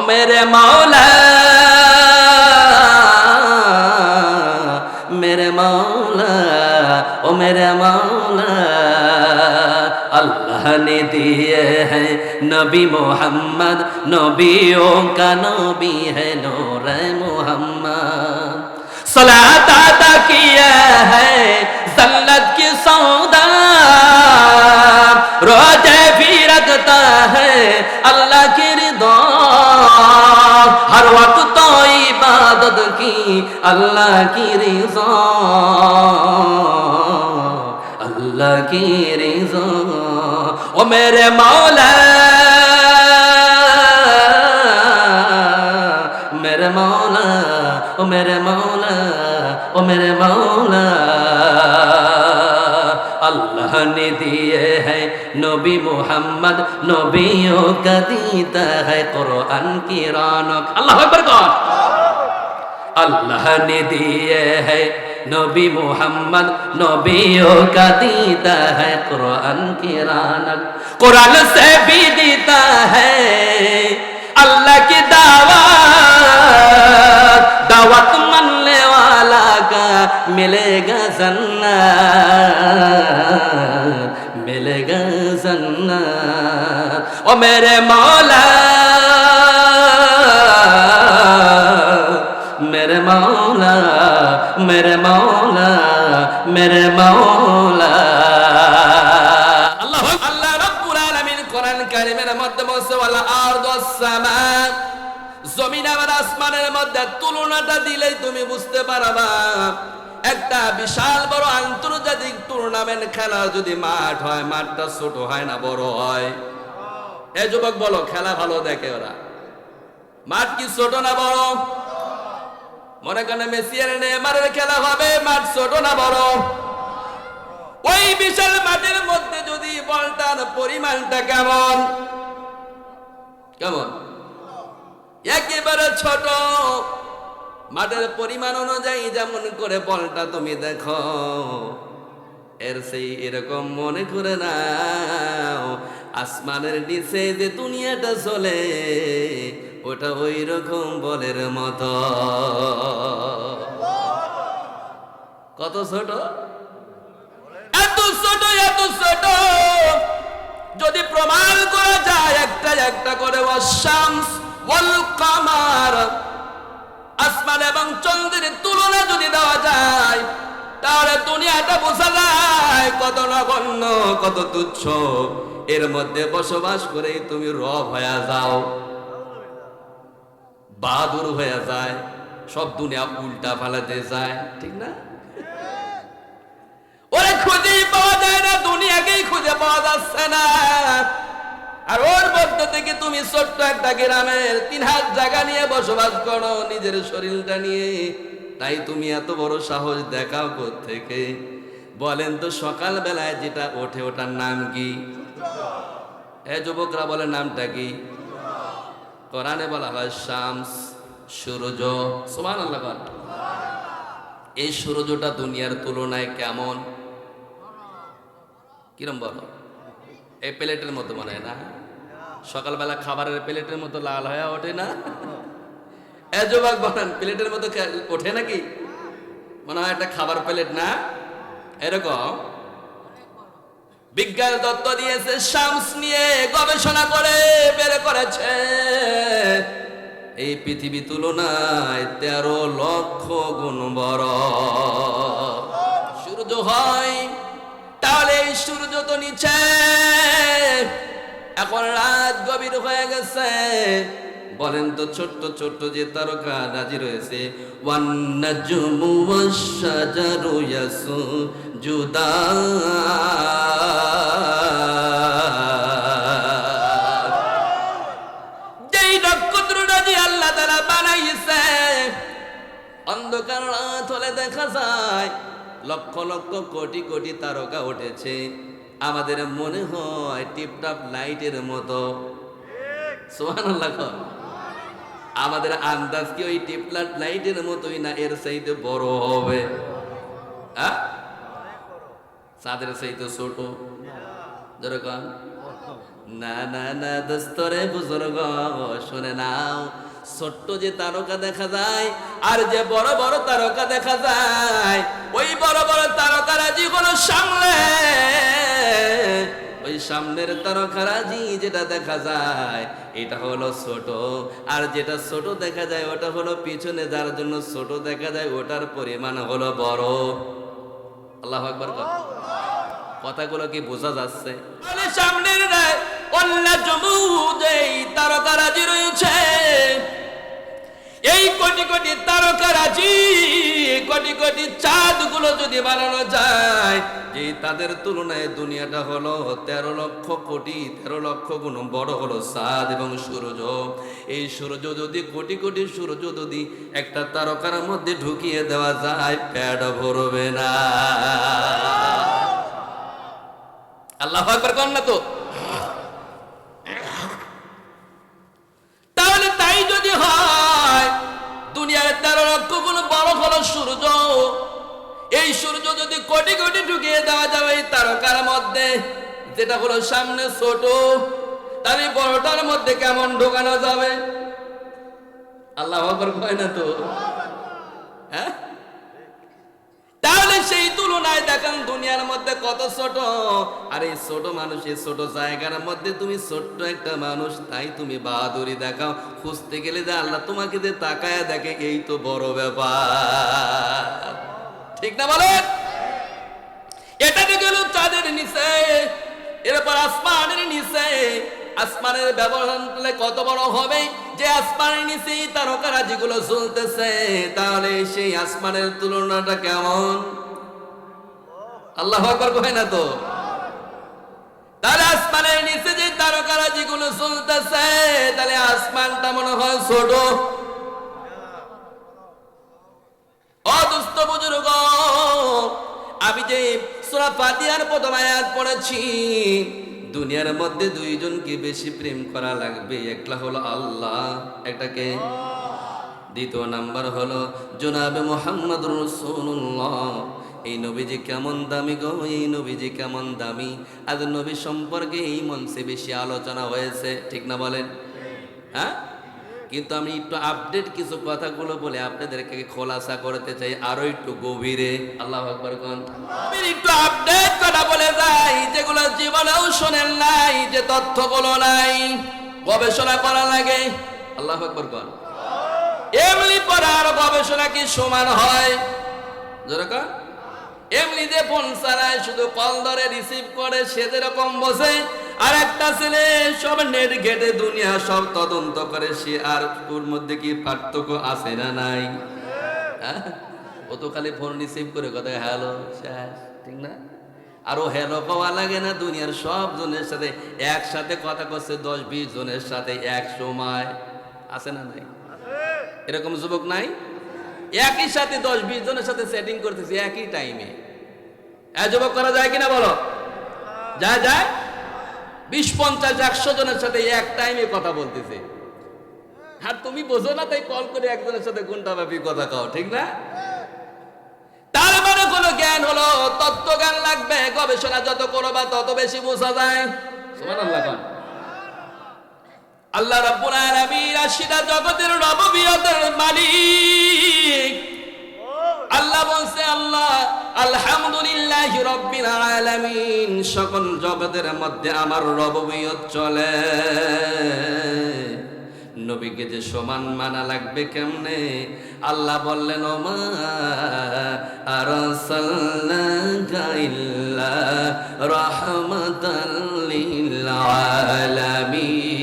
मेरे मौला मेरे मौला ओ मेरे मौला अल्लाह ने दिए हैं नबी मोहम्मद नबियों का नबी है नूर मोहम्मद सलात अता किया है जन्नत की सौदा रोजे भी रखता है अल्लाह की रिदा हर वक्त तो इबादत की अल्लाह की रिज़ा अल्लाह की रिज़ा ओ मेरे मौला मेरे मौला ओ मेरे मौला ओ मेरे मौला अल्लाह ने दिए हैं नबी मोहम्मद नबियों का दीता है कुरान की रौनक अल्लाह अकबर कौन अल्लाह ने दिए हैं नबी मोहम्मद नबियों का दीता है कुरान की रौनक कुरान से भी दीता है अल्लाह की दावत मानने वाला का मिलेगा जन्नत मिलेगा जन्नत ओ मेरे मौला मेरे मौला मेरे मौला मेरे मौला अल्लाह अल्लाह रब्बुल आलामीन कुरान কারীমের মধ্যে বলছে ওয়ালা আরদুস সামা জমিন আর আসমানের মধ্যে তুলনাটা দিলেই তুমি বুঝতে পারবা একটা বিশাল বড় আন্তর্জাতিক টুর্নামেন্ট খেলা যদি মাঠ হয় মাঠটা ছোট হয় না বড় হয় এই যুবক বলো খেলা ভালো দেখে ওরা মাঠ কি ছোট না বড় মনে করেন মেসি আর নেইমারের খেলা হবে মাঠ ছোট না বড় ওই বিশাল মাঠের মধ্যে যদি বলটার পরিমাণটা কেমন কেমন একেবারে ছোট মাঠের পরিমাণ অনুযায়ী যেমন করে বলটা তুমি দেখো এর সেই এরকম মনে করে নাও আসমানের নিচে যে দুনিয়াটা চলে ওটা ওই রকম বলের মতো কত ছোট এত ছোট যদি প্রমাণ করা যায় একটা একটা করে ওয়াশ-শামস ওয়াল কামার আসমান এবং চন্দ্রের তুলনা যদি দেওয়া যায় তাহলে দুনিয়াটা বোঝা যায় কত নগণ্য কত তুচ্ছ এর মধ্যে বসবাস করে তুমি রব হয়ে যাও বাহাদুর হয়ে যায় সব দুনিয়া উল্টা পাল্টে যায় ঠিক না ওরে খুঁজেই পাওয়া যায় না দুনিয়াকেই খুঁজে পাওয়া যাচ্ছে না আর ওর মধ্যে থেকে তুমি ছোট্ট একটা গ্রামের 3 হাত জায়গা নিয়ে বসবাস করো নিজের শরীরটা নিয়ে তাই তুমি এত বড় সাহস দেখাও কোত্থেকে বলেন তো সকাল বেলায় যেটা ওঠে ওটার নাম কি এ যুবকরা বলে নামটা কি কোরআনে বলা হয় শামস সূর্য সুবহানাল্লাহ এই সূর্যটা দুনিয়ার তুলনায় কেমন কিরম বলো এই প্লেটের মতো মনে হয় না সকালবেলা খাবারের প্লেটের মতো লাল হয়ে ওঠে না এ যুবক বলেন প্লেটের মতো ওঠে নাকি মনে হয় একটা খাবার প্লেট না এরকম বিজ্ঞান তত্ত্ব দিয়েছে শামস নিয়ে গবেষণা করে বের করেছে এই পৃথিবী তুলনায় 13 লক্ষ গুণ বড় সূর্য হয় তাহলে এই সূর্য তো নিচে এখন রাত গভীর হয়ে গেছে বলেন তো ছোট্ট ছোট্ট যে তারকা রাজি রয়েছে ওয়ান নাজমু ওয়াশ-শাজারু ইয়াসজুদান যেই নক্ষত্রটা যে আল্লাহ তাআলা বানাইছে অন্ধকার রাত হলে দেখা যায় লক্ষ লক্ষ কোটি কোটি তারকা উঠেছে আমাদের মনে হয় টিপটাপ লাইটের মতো সুবহানাল্লাহ আমাদের আন্দাজ কি ওই টিপলাট লাইটের মতোই না এর চাইতে বড় হবে হ্যাঁ চাঁদের চাইতে ছোট যেরকম না না না দোস্তরে বুজুর্গ শুনে নাও, ছোট্ট যে তারকা দেখা যায় আর যে বড় বড় তারকা দেখা যায়, ওই বড় বড় তারকারাজি হলো সামনে, ওই সামনের তারকারাজি যেটা দেখা যায় এটা হলো ছোট, আর যেটা ছোট দেখা যায় ওটা হলো পিছনে যার জন্য ছোট দেখা যায় ওটার পরিমাণ হলো বড়। আল্লাহু আকবার। কথাগুলো কি বোঝা যাচ্ছে? সামনের তারকারাজি রয়েছে, এই কোটি কোটি তারকারাজি, কোটি কোটি চাঁদ গুলো যদি বানানো যায়, যে তাদের তুলনায় দুনিয়াটা হলো 13 লক্ষ কোটি, 13 লক্ষ গুণ বড় হলো চাঁদ এবং সূর্য। এই সূর্য যদি কোটি কোটি সূর্য যদি একটা তারকার মধ্যে ঢুকিয়ে দেওয়া যায়, পেট ভরবে না। আল্লাহু আকবার কোন না তো? তাহলে তাই যদি হয়, দুনিয়ার 13 লক্ষ গুণ বড় হলো সূর্য, এই সূর্য যদি কোটি কোটি ঢুকিয়ে দেওয়া যাবে এই তারকার মধ্যে, যেটা হলো সামনে ছোট, তাহলে বড়টার মধ্যে কেমন ঢোকানো যাবে? আল্লাহু আকবার কয় না তো? হ্যাঁ, তাহলে সেই তুলনায় দেখেন দুনিয়ার মধ্যে কত ছোট, আর এই ছোট মানুষ, এই ছোট জায়গার মধ্যে তুমি ছোট্ট একটা মানুষ, তাই তুমি বাহাদুরি দেখাও, খুঁজতে গেলে যে আল্লাহ তোমাকে যে তাকায়া দেখে, এই তো বড় ব্যাপার, ঠিক না বলেন? এটা গেল চাঁদের নিচে, এরপর আসমানের নিচে। আসমানের ব্যবধান কত বড় হবে, যে আসমানের নিচেই তারকারাজি গুলো ঝুলতেছে, তাহলে সেই আসমানের তুলনাটা কেমন? আল্লাহু আকবার কয় না তো? তাহলে আসমানের নিচে যে তারকারাজি গুলো ঝুলতেছে, তাহলে আসমানটা মনে হয় ছোট। অদুস্থ বুজুর্গ, আমি যে সূরা ফাতিহার প্রথম আয়াত পড়েছি, দুনিয়ার মধ্যে দুইজনকে বেশি প্রেম করা লাগবে, একটা হলো আল্লাহ, একটাকে, দ্বিতীয় নাম্বার হলো জনাবে মুহাম্মদুর রাসূলুল্লাহ। এই নবীজি কেমন দামি গো, এই নবীজি কেমন দামি। আজ নবী সম্পর্কে এই মঞ্চে বেশি আলোচনা হয়েছে, ঠিক না বলেন? হ্যাঁ, কিন্তু আমি একটু আপডেট কিছু কথাগুলো বলে আপনাদেরকে খোলাসা করতে চাই আরো একটু গভীরে। আল্লাহু আকবার কোন? আমি একটু আপডেট কথা বলে যাই, যেগুলো জীবনেও শোনেন নাই, যে তথ্যগুলো নাই, গবেষণা করা লাগে। আল্লাহু আকবার কোন? এমনি পড়ার গবেষণা কি সমান হয়? যেরকম এমনি যে ফোন চালায়, শুধু কল ধরে রিসিভ করে, সে যেরকম বসে, আর একটা ছেলে সব নেট ঘেটে দুনিয়া সব তদন্ত করে, সে আর ওর মধ্যে কি পার্থক্য আছে না নাই? ও তো খালি ফোন রিসিভ করে কথা হ্যালো শেষ, ঠিক না? আর ও হ্যালো পাওয়া লাগে না, দুনিয়ার সব জনের সাথে একসাথে কথা করছে, 10-20 জনের সাথে এক সময়, আছে না নাই? এরকম যুবক নাই? একই সাথে 10-20 জনের সাথে সেটিং করতেছে একই টাইমে। যুবক করা যায় কিনা বলো? যায় যায়? 20-50-100 জনের সাথে এক টাইমে কথা বলতেছে, আর তুমি বোঝো না, তাই কল করে একজনের সাথে ঘন্টাব্যাপী কথা কও, ঠিক না? তার মানে কোনো জ্ঞান হলো, তত্ত্ব জ্ঞান লাগবে, গবেষণা যত করবা তত বেশি বোঝা যায়। সুবহানাল্লাহ। আল্লাহ রাব্বুল আলামিন 80টা জগতের রব্বিয়তের মালিক। আল্লাহ বলছে, আল্লাহ আলহামদুলিল্লাহি রাব্বিল আলামিন, সকল জগতের মধ্যে আমার রব্বিয়ত চলে। নবীকে যে সমান মানা লাগবে কেমনে? আল্লাহ বললেন, ওমা আরসালনাকা ইল্লা রাহমাতাল লিল আলামিন।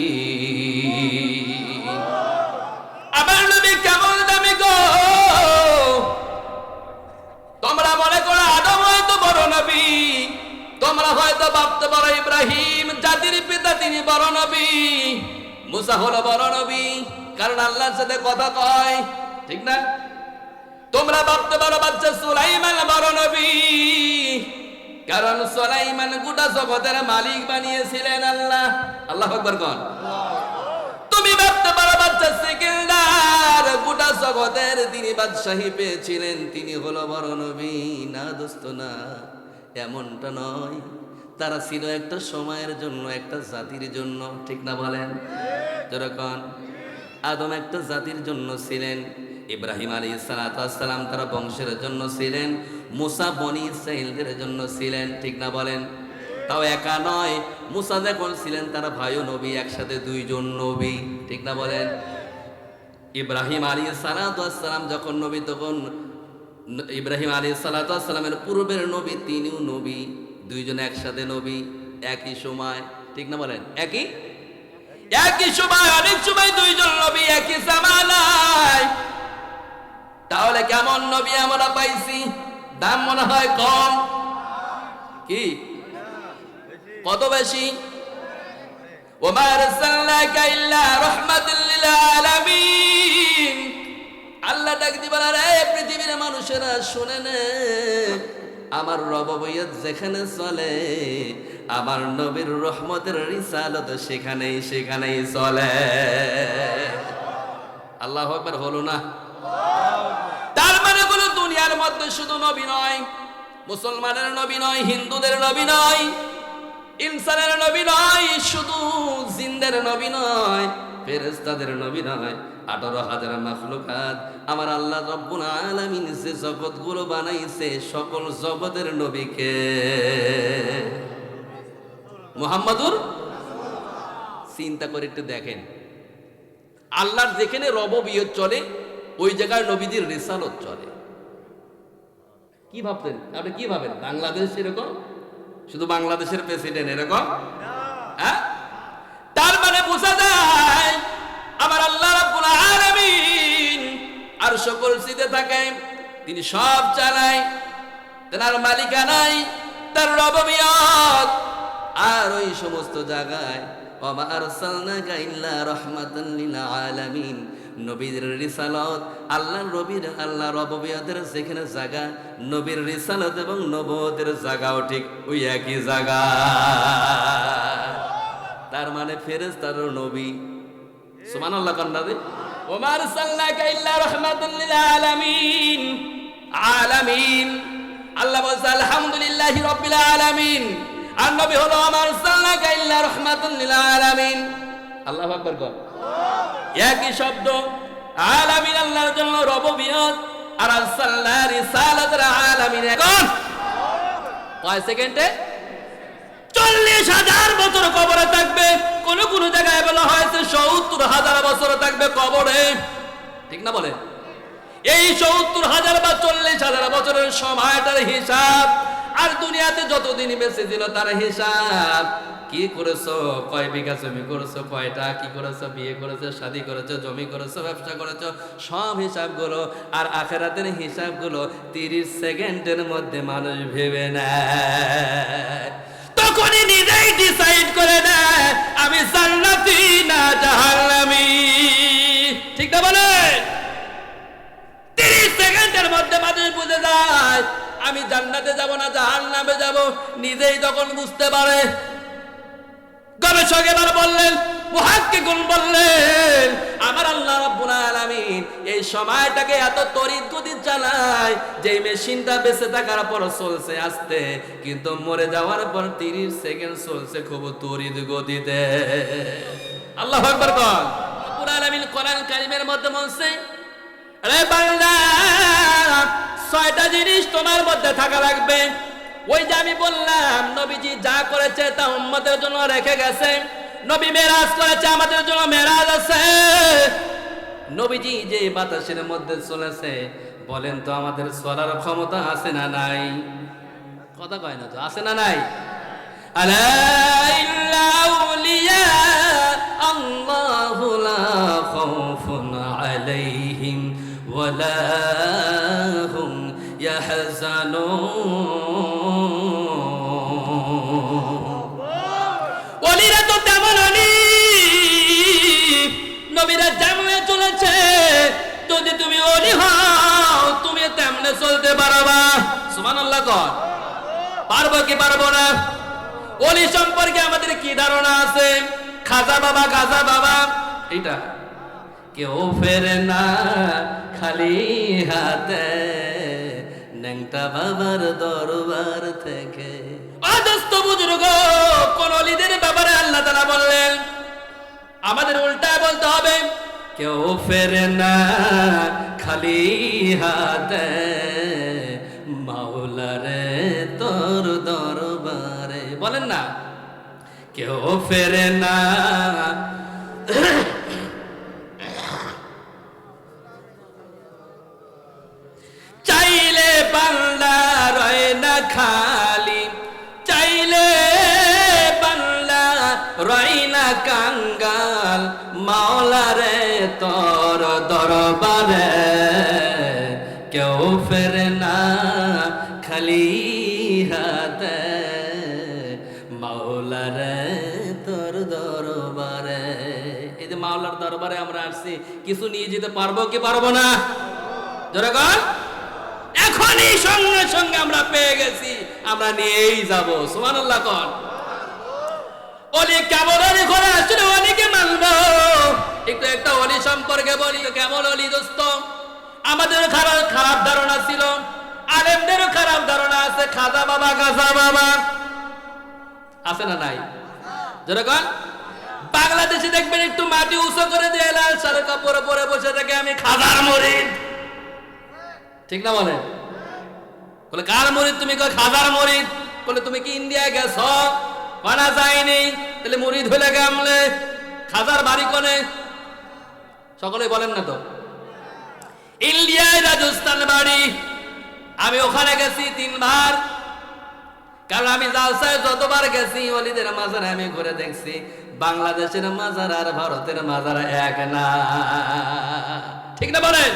আমার নবী কেমন দামি গো! তোমরা মনে করো আদম হয়তো বড় নবী, তোমরা হয়তো ভাবতে পারো ইব্রাহিম জাতির পিতা, তিনি বড় নবী, মুসা হলো বড় নবী, কারণ আল্লাহর সাথে কথা কয়, ঠিক না? তোমরা ভাবতে পারো বাচ্চা সুলাইমান বড় নবী, কারণ সুলাইমান গোটা জগতের মালিক বানিয়েছিলেন আল্লাহ। আল্লাহু আকবার কোন? তুমি ভাবতে পারো বাচ্চা সিকিলদার গোটা জগতের তিনি বাদশাহী পেয়েছিলেন, তিনি হলো বড় নবী। না দোস্ত না, এমনটা নয়। তারা ছিল একটা সময়ের জন্য, একটা জাতির জন্য, ঠিক না বলেন? যেরকম আদম একটা জাতির জন্য ছিলেন, ইব্রাহিম আলাইহিস সালাম তারা বংশের জন্য ছিলেন, মুসা বনি ইসরাঈলদের জন্য ছিলেন, ঠিক না বলেন? তাও একা নয়, মুসা যখন ছিলেন তারা ভাইও নবী, একসাথে দুইজন নবী, ঠিক না বলেন? ইব্রাহিম আলাইহিস সালাম যখন নবী, তখন ইব্রাহিম আলাইহিস সালামের পূর্বের নবী তিনিও নবী, দুইজন একসাথে নবী একই সময়, ঠিক না বলেন? একই সময়, অনেক সময় দুইজন নবী একই জামানায়। তাহলে কেমন নবী আমরা পাইছি? দাম মনে হয় কম, কি কত বেশি? ওমা আরসালনাকা ইল্লা রাহমাতাল লিল আলামিন। আল্লাহ ডাক দি বলে, রে পৃথিবীর মানুষেরা শুনে নে, আমার রববিয়ত যেখানে চলে, আমার নবীর রহমতের রিসালত সেখানেই চলে। আল্লাহু আকবার হলো না? তার মানে হলো দুনিয়ার মধ্যে শুধু নবী নয়, মুসলমানের নবী নয়, হিন্দুদের নবী নয়, ইনসানের নবী নয়, শুধু জিনদের নবী নয়, ফেরেশতাদের নবী নয়, 18,000 মাখলুকাত আমার আল্লাহ রব্বুল আলামিন যে জগৎগুলো বানাইছে, সকল জগতের নবীকে মুহাম্মাদুর। চিন্তা করে একটু দেখেন, আল্লাহর যেখানে রববিয়ত চলে, ওই জায়গায় নবীদের রিসালত চলে। কি ভাবতেন আপনি? কি ভাবেন বাংলাদেশ এরকম? শুধু বাংলাদেশের প্রেসিডেন্ট এরকম? হ্যাঁ, তার মানে বোঝা যায় আমার আল্লাহ রাব্বুল আলামিন আর সকল সিদে থাকে, তিনি সব চালায়, তার মালিকানাই, তার রববিয়ত। আর ওই সমস্ত জায়গায় ওমা আরসালনাকা ইল্লা রাহমাতাল লিল আলামিন, নবীর রিসালত, আল্লাহর নবীর, আল্লাহ রববিয়তের যেখানে জায়গা, নবীর রিসালত এবং নবুয়তের জায়গাও ঠিক ওই একই জায়গা। তার মানে ফেরেশতারও নবী। সুবহানাল্লাহ কান্নাদে। ওমা আরসালনাকা ইল্লা রাহমাতাল লিল আলামিন। আলামিন আল্লাহ বলছে আলহামদুলিল্লাহি রাব্বিল আলামিন, আর নবী হলো আমার আরসালনাকা ইল্লা রাহমাতাল লিল আলামিন। আল্লাহু আকবার কর। একই শব্দ, আলামিন আল্লাহর জন্য রববিয়ত, আর আরসালনা রিসালাতুল আলামিন। এখন কয় সেকেন্ডে 40,000 বছর কবরে থাকবে। কোন কোন জায়গায় বলা হয়েছে 70,000 বছর থাকবে কবরে, ঠিক না বলে? এই 70,000 বা 40,000 বছরের সময়টার হিসাব, আর দুনিয়াতে যতদিন বেঁচে ছিল তার হিসাব। কি করেছো, কয় বিঘা জমি করেছো, কয়টা কি করেছো, বিয়ে করেছো, শাদী করেছো, জমি করেছো, ব্যবসা করেছো, সব হিসাবগুলো আর আখিরাতের হিসাবগুলো 30 সেকেন্ডের মধ্যে মানুষ ভেবে নেয়। তখনই নিজেই ডিসাইড করে নেয় আমি জান্নাতি না জাহান্নামী, ঠিক না বলে? 30 সেকেন্ডের মধ্যে মানুষ বুঝে যায় আমি জান্নাতে যাব না জাহান্নামে যাব, নিজেই তখন বুঝতে পারে। গবেষক এবার বললেন, মুহাক্কিকুন বললেন, আমার আল্লাহ রাব্বুল আলামিন এই সময়টাকে এত তড়িৎ গতি চালায়, যে মেশিনটা বেঁচে থাকার পর চলছে আস্তে, কিন্তু মরে যাওয়ার পর 30 সেকেন্ড চলছে খুব তড়িৎ গতিতে। আল্লাহু আকবার কর। রব্বুল আলামিন কোরআন কারীমের মধ্যে বলছে, আরে বান্দা, 6টা জিনিস তোমার মধ্যে থাকা লাগবে। ওই যে আমি বললাম নবীজি যা করেছে তা উম্মতের জন্য রেখে গেছে। নবী মেরাজ করেছে, আমাদের জন্য মেরাজ আছে। নবীজি যে বাতাসের মধ্যে চলেছে, বলেন তো আমাদের চলার ক্ষমতা আছে না নাই? কথা কয় না তো, আছে না নাই? আলা ইল্লা আউলিয়া আল্লাহু লা খাউফুন আলাইহিম ওয়ালা হুম ইয়াহজানুন। ওলিরা তো তেমন নবীরা যেমনে চলেছে, যদি তুমি ওলি হও তুমি তেমনে চলতে পারবা। সুবহানাল্লাহ কর। পারবো কি পারবো না? ওলি সম্পর্কে আমাদের কি ধারণা আছে? খাজা বাবা, গাজা বাবা, এইটা কেউ ফেরে না খালি হাতে, ন্যাংটা বাবার দরবার থেকে। অদস্ত বুজুর্গ, কোন অলিদের ব্যাপারে আল্লাহ তাআলা বললেন, আমাদের উল্টা বলতে হবে, কেউ ফেরে না খালি হাতে মাওলারে তোর দরবারে। বলেন না, কেউ ফেরে না চাইলে বান্দা রয় না খালি, চাইলে বান্দা রয় না কাঙ্গাল, মাওলারে তোর দরবারে কেউ ফেরে না খালি হাতে মাওলারে তোর দরবারে। এই যে মাওলার দরবারে আমরা আসছি, কিছু নিয়ে যেতে পারবো কি পারবো না? জোরে কর। এখনই সঙ্গে সঙ্গে আমরা পেয়ে গেছি, আমরা নিয়েই যাব। সুবহানাল্লাহ কর। ওলি কেমন ওলি করে আসলে ওলিকে মানবো। একটু একটা ওলি সম্পর্কে বলি, কেমন ওলি দোস্ত। আমাদের খারাপ ধারণা ছিল, আলেমদেরও খারাপ ধারণা আছে, খাজা বাবা গাজা বাবা আছে না নাই? যেরকম বাংলাদেশে দেখবেন একটু মাটি উঁচু করে দিয়ে লাল শাল কাপড় পরে বসে থাকে, আমি খাজার মুরিদ। ঠিক না বলে? বলে কার মুরিদ তুমি? কয় খাজার মুরিদ। বলে তুমি কি ইন্ডিয়া গেছ? মানা যায়নি। তাহলে মুরিদ হলে কেমনে? খাজার বাড়ি কোনে? সকলে বলেন না তো। ইন্ডিয়ায় রাজস্থান বাড়ি। আমি ওখানে গেছি 3 বার, কারণ আমি জালসায় যতবার গেছি ওলিদের মাজারে আমি ঘুরে দেখছি, বাংলাদেশের মাজার আর ভারতের মাজার এক না। ঠিক না বলেন?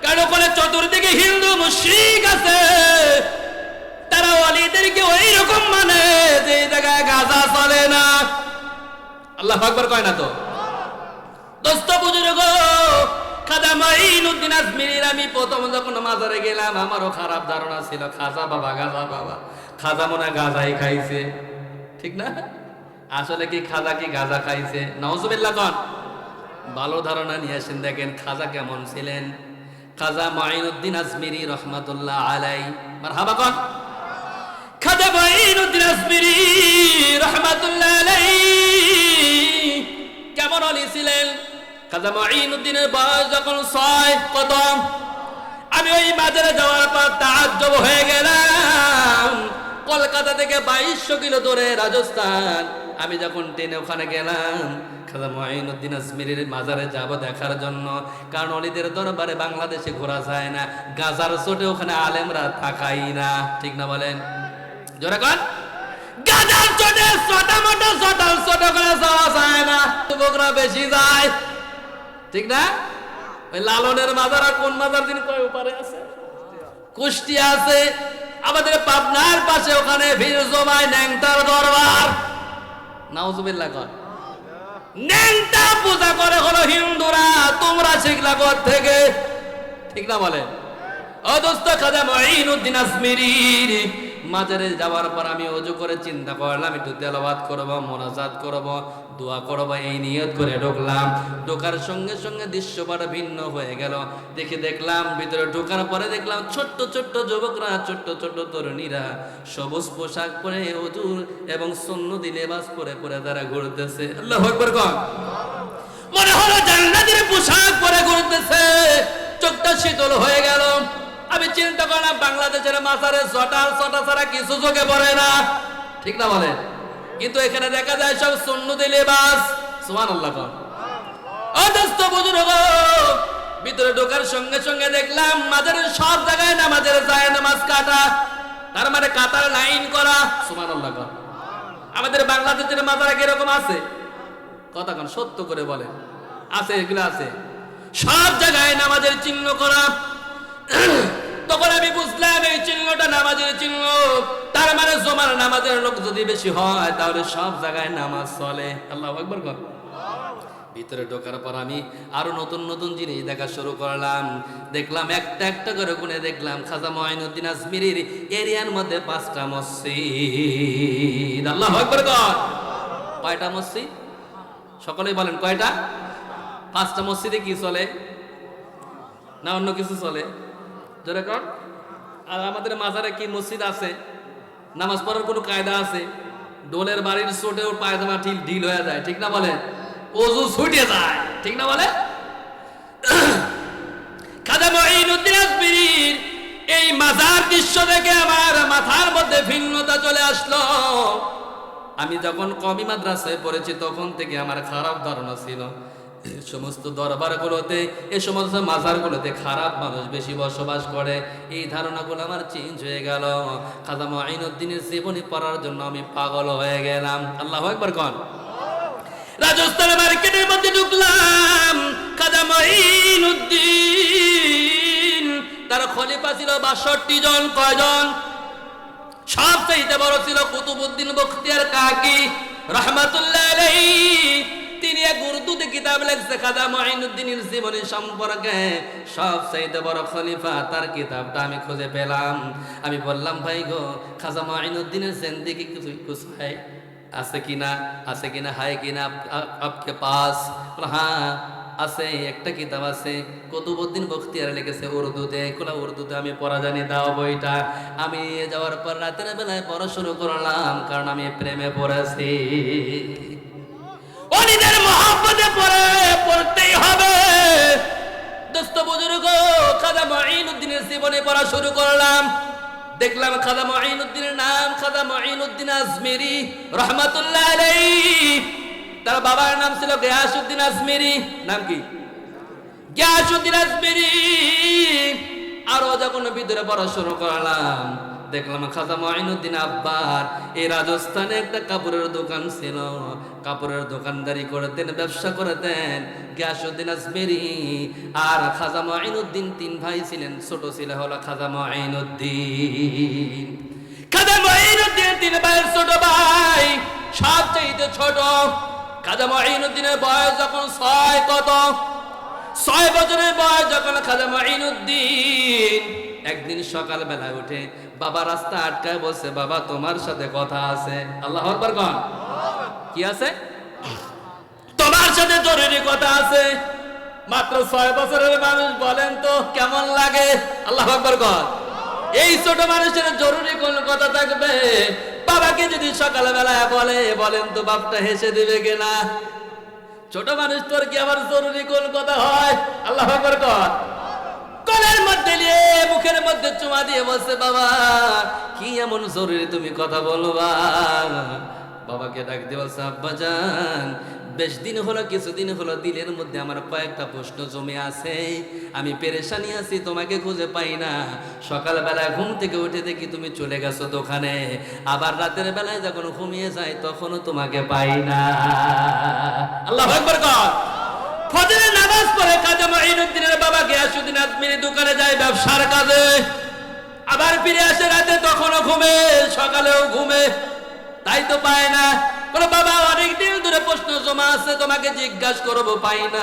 কারণ ওখানে চতুর্দিকে হিন্দু মুশরিক আছে, তারা ওলিদেরকে ওই রকম মানে যে জায়গায় গাজা চলে না। আল্লাহু আকবার কয় না তো? দোস্ত বুজুর্গ, খাজা মাইনুদ্দিন আজমিরির আমি প্রথম যখন মাজারে গেলাম, আমারও খারাপ ধারণা ছিল, খাজা বাবা গাজা বাবা, খাজা মনে গাজাই খাইছে। ঠিক না? আসলে কি খাজা কি গাজা খাইছে? নাউজুবিল্লাহ কন। ভালো ধারণা নিয়ে আসেন, দেখেন খাজা কেমন ছিলেন। খাজা মাইনুদ্দিন আজমিরি রহমাতুল্লাহ আলাই, মারহাবা কন। খাজা মাইনুদ্দিন আজমিরি রহমাতুল্লাহ আলাই কেমন ওলি ছিলেন? খাজা মাইনুদ্দিনের বয়স যখন 6, কত? আমি ওই মাজারে যাওয়ার পর তাআজ্জব হয়ে গেলাম। কলকাতা থেকে 2200 কিলো দূরে রাজস্থান, আমি যখন ট্রেনে ওখানে গেলাম, খাজা মাইনুদ্দিন আজমিরির মাজারে যাব দেখার জন্য। কারণ অলিদের দরবারে বাংলাদেশে ঘোরা যায় না, গাজার চোটে ওখানে আলেমরা থাকাই না। ঠিক না বলেন? জোরে কর। গাজার চোটে ছোটা মোটা ছোট করে যাওয়া যায় না, যুবকরা বেশি যায়। ঠিক না? ওই লালনের মাজার আর কোন মাজার দিন কয় উপরে আছে? কুষ্টিয়া আছে। আমাদের পাবনার পাশে ওখানে ভিড় জমায় ন্যাংটার দরবার। নাউজুবিল্লাহ কর। ন্যাংটা পূজা করে হলো হিন্দুরা, তোমরা শিখলা কোথা থেকে? ঠিক না বলে? ও দোস্ত, খাজা মাইনুদ্দিন আজমিরির মাজারে যাওয়ার পর আমি ওযু করে চিন্তা করলাম, একটু তেলাওয়াত করব, মোনাজাত করব, দোয়া করব, এই নিয়ত করে ঢুকলাম। ঢোকার সঙ্গে সঙ্গে দৃশ্যপট ভিন্ন হয়ে গেল। দেখলাম ভিতরে ঢোকার পরে দেখলাম ছোট্ট ছোট্ট যুবকরা, ছোট্ট ছোট্ট তরুণীরা সবুজ পোশাক পরে হুজুর এবং সুন্নতি লেবাস পরে পরে তারা ঘুরতেছে। আল্লাহু আকবার কর। মনে হলো জান্নাতের পোশাক পরে ঘুরতেছে। চোখটা শীতল হয়ে গেল। আমি চিন্তা করলাম, বাংলাদেশের মাজারে ছটা ছাড়া কিছু চোখে পড়ে না। ঠিক না বলে? কিন্তু এখানে দেখা যায় সব সুন্নতি লেবাস। সুবহানাল্লাহ কর। ও দোস্ত বুজুর্গ, ভিতরে ঢোকার সঙ্গে সঙ্গে দেখলাম মাজারের সব জায়গায় নামাজের জায়নামাজ কাটা, তার মানে কাতার লাইন করা। সুবহানাল্লাহ কর। আমাদের বাংলাদেশের মাজারে কিরকম আছে? কথা কোন সত্য করে বলেন। আছে, এগুলো আছে। সব জায়গায় নামাজের চিহ্ন করা। তখন আমি বুঝলাম এই চিহ্নটা নামাজের চিহ্ন। তার মানে জমার নামাজের লোক যদি বেশি হয় তাহলে সব জায়গায় নামাজ চলে। আল্লাহু আকবার কর। ভিতরে ঢোকার পর আমি আরো নতুন নতুন জিনিস দেখা শুরু করলাম। দেখলাম একটা একটা করে গুনে দেখলাম খাজা মাইনুদ্দিন আজমিরির এরিয়ার মধ্যে 5টা মসজিদ। আল্লাহু আকবার কর। কয়টা মসজিদ? সকলেই বলেন কয়টা? 5টা মসজিদে কি চলে না অন্য কিছু চলে? জোরে কর। আর আমাদের মাজারে কি মসজিদ আছে? নামাজ পড়ার কোনো কায়দা আছে? ডোলের বাড়ির চোটেও পায়জামা ঢিল হয়ে যায়, ঠিক না বলে? ওযু ছুটে যায়, ঠিক না বলে? খাজা মঈনুদ্দিন আজমিরীর এই মাজার দৃশ্য দেখে আমার মাথার মধ্যে ভিন্নতা চলে আসলো। আমি যখন কওমি মাদ্রাসায় পড়েছি তখন থেকে আমার খারাপ ধারণা ছিল এই সমস্ত দরবারগুলোতে, এই সমস্ত মাজারগুলোতে খারাপ মানুষ বেশি বসবাস করে। এই ধারণাগুলো আমার চেঞ্জ হয়ে গেল। খাজা মঈনুদ্দিনের জীবনী পড়ার জন্য আমি পাগল হয়ে গেলাম। আল্লাহু আকবার কোন। রাজস্থানের মার্কেটের মধ্যে ঢুকলাম। খাজা মঈনুদ্দিন তার খলিফা ছিল ৬২ জন। কয়জন? সবচেয়ে বড় ছিল কুতুবউদ্দিন বখতিয়ার কাকি রাহমাতুল্লাহ আলাইহি। তিনি এক উর্দুতে কিতাব লিখছে খাজা মঈনুদ্দিনের জীবনী সম্পর্কে। সবচেয়ে বড় খলিফা, তার কিতাবটা আমি খুঁজে পেলাম। আমি বললাম, ভাই গো, খাজা মঈনুদ্দিনের জিন্দেগি কিছু হয় আছে কিনা, আছে কিনা, হায় কিনা আপকে পাস? হ্যাঁ আছে, একটা কিতাব আছে, কুতুবউদ্দিন বখতিয়ার লিখেছে উর্দুতে। উর্দুতে আমি পড়া জানি, দাও বইটা। আমি যাওয়ার পর রাতের বেলায় পড়া শুরু করলাম, কারণ আমি প্রেমে পড়েছি। অলিদের মহব্বতে পড়তেই হবে। দোস্ত বুজুর্গ, খাজা মঈনুদ্দিনের জীবনে পড়া শুরু করলাম। দেখলাম খাজা মঈনুদ্দিনের নাম খাজা মঈনুদ্দিন আজমিরি রাহমাতুল্লাহ আলাইহি। তার বাবার নাম ছিল গিয়াসউদ্দিন আজমিরি। নাম কি? গিয়াসউদ্দিন আজমিরি। আরো যখন ভিতরে পড়া শুরু করলাম, দেখলাম খাজা মঈনুদ্দিন আব্বার এই রাজস্থানে একটা কাপড়ের দোকান ছিল। কাপড়ের দোকানদারি করতেন, ব্যবসা করতেন গিয়াসউদ্দিন আজমিরি। আর খাজা মঈনুদ্দিন ৩ ভাই ছিলেন। ছোট ছিল হলো খাজা মঈনুদ্দিন। খাজা মঈনুদ্দিন ৩ ভাইয়ের ছোট ভাই, সবচেয়ে ছোট। খাজা মঈনুদ্দিনের বয়স যখন ৬ বছরের বয়স যখন খাজা মঈনুদ্দিন একদিন সকাল বেলায় উঠে বাবা রাস্তা আটকায় বলছে, বাবা তোমার সাথে কথা আছে। আল্লাহু আকবার কোন। কি আছে? তোমার সাথে জরুরি কথা আছে। মাত্র ৬ বছরের মানুষ, বলেন তো কেমন লাগে? আল্লাহু আকবার কোন। এই ছোট মানুষের জরুরি কোন কথা থাকবে? বাবাকে যদি সকাল বেলায় বলেন তো বাপটা হেসে দিবে কিনা? ছোট মানুষ তোর কি আবার জরুরি কোন কথা হয়? আল্লাহু আকবার কোন। কোলের মধ্যে নিয়ে মুখের মধ্যে চুমা দিয়ে বলছে, বাবা কি এমন জরুরি তুমি কথা বলবা? বাবাকে ডাক দিয়ে বলছে, আব্বাজান বেশ দিন হলো, কিছুদিন হলো দিলের মধ্যে আমার কয়েকটা প্রশ্ন জমে আছে। আমি পেরেশানি আছি, তোমাকে খুঁজে পাই না। সকালবেলায় ঘুম থেকে উঠে দেখি তুমি চলে গেছো দোকানে, আবার রাতের বেলায় যখন ঘুমিয়ে যাই তখনও তোমাকে পাই না। আল্লাহু আকবার কর। ফজরের নামাজ পড়ে খাজা মঈনুদ্দিনের বাবা গিয়াসউদ্দিন আজমিরি দোকানে যায় ব্যবসার কাজে। আবার ফিরে আসে রাতে, তখনও ঘুমে, সকালেও ঘুমে, তাই তো পায় না। বলে, বাবা অনেকদিন ধরে প্রশ্ন জমা আছে, তোমাকে জিজ্ঞাসা করবো, পাই না।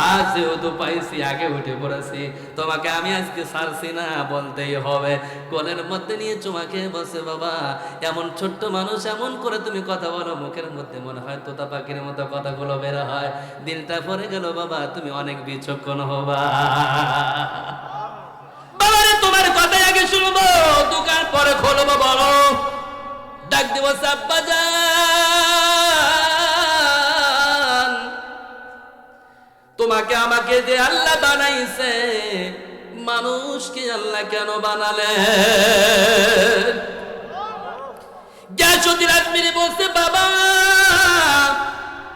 আজ যেহেতু পাইছি, আগে উঠে পড়েছি, তোমাকে আমি আজকে ছাড়ছি না, বলতেই হবে। কোলের মধ্যে নিয়ে চুমাকে বসে, বাবা এমন ছোট্ট মানুষ, এমন করে তুমি কথা বলো, মুখের মধ্যে মনে হয় তোতা পাখির মতো কথাগুলো বের হয়। দিনটা পরে গেল বাবা, তুমি অনেক বিচক্ষণ হবা। বাবা রে, তোমার কথাই আগে শুনবো, দোকান পরে খুলবো, বলো। ডাক দিব, আব্বাজান তোমাকে আমাকে যে আল্লাহ বানাইছে, মানুষকে আল্লাহ কেন বানালেন? গিয়াসউদ্দিন আজমিরি বলছে, বাবা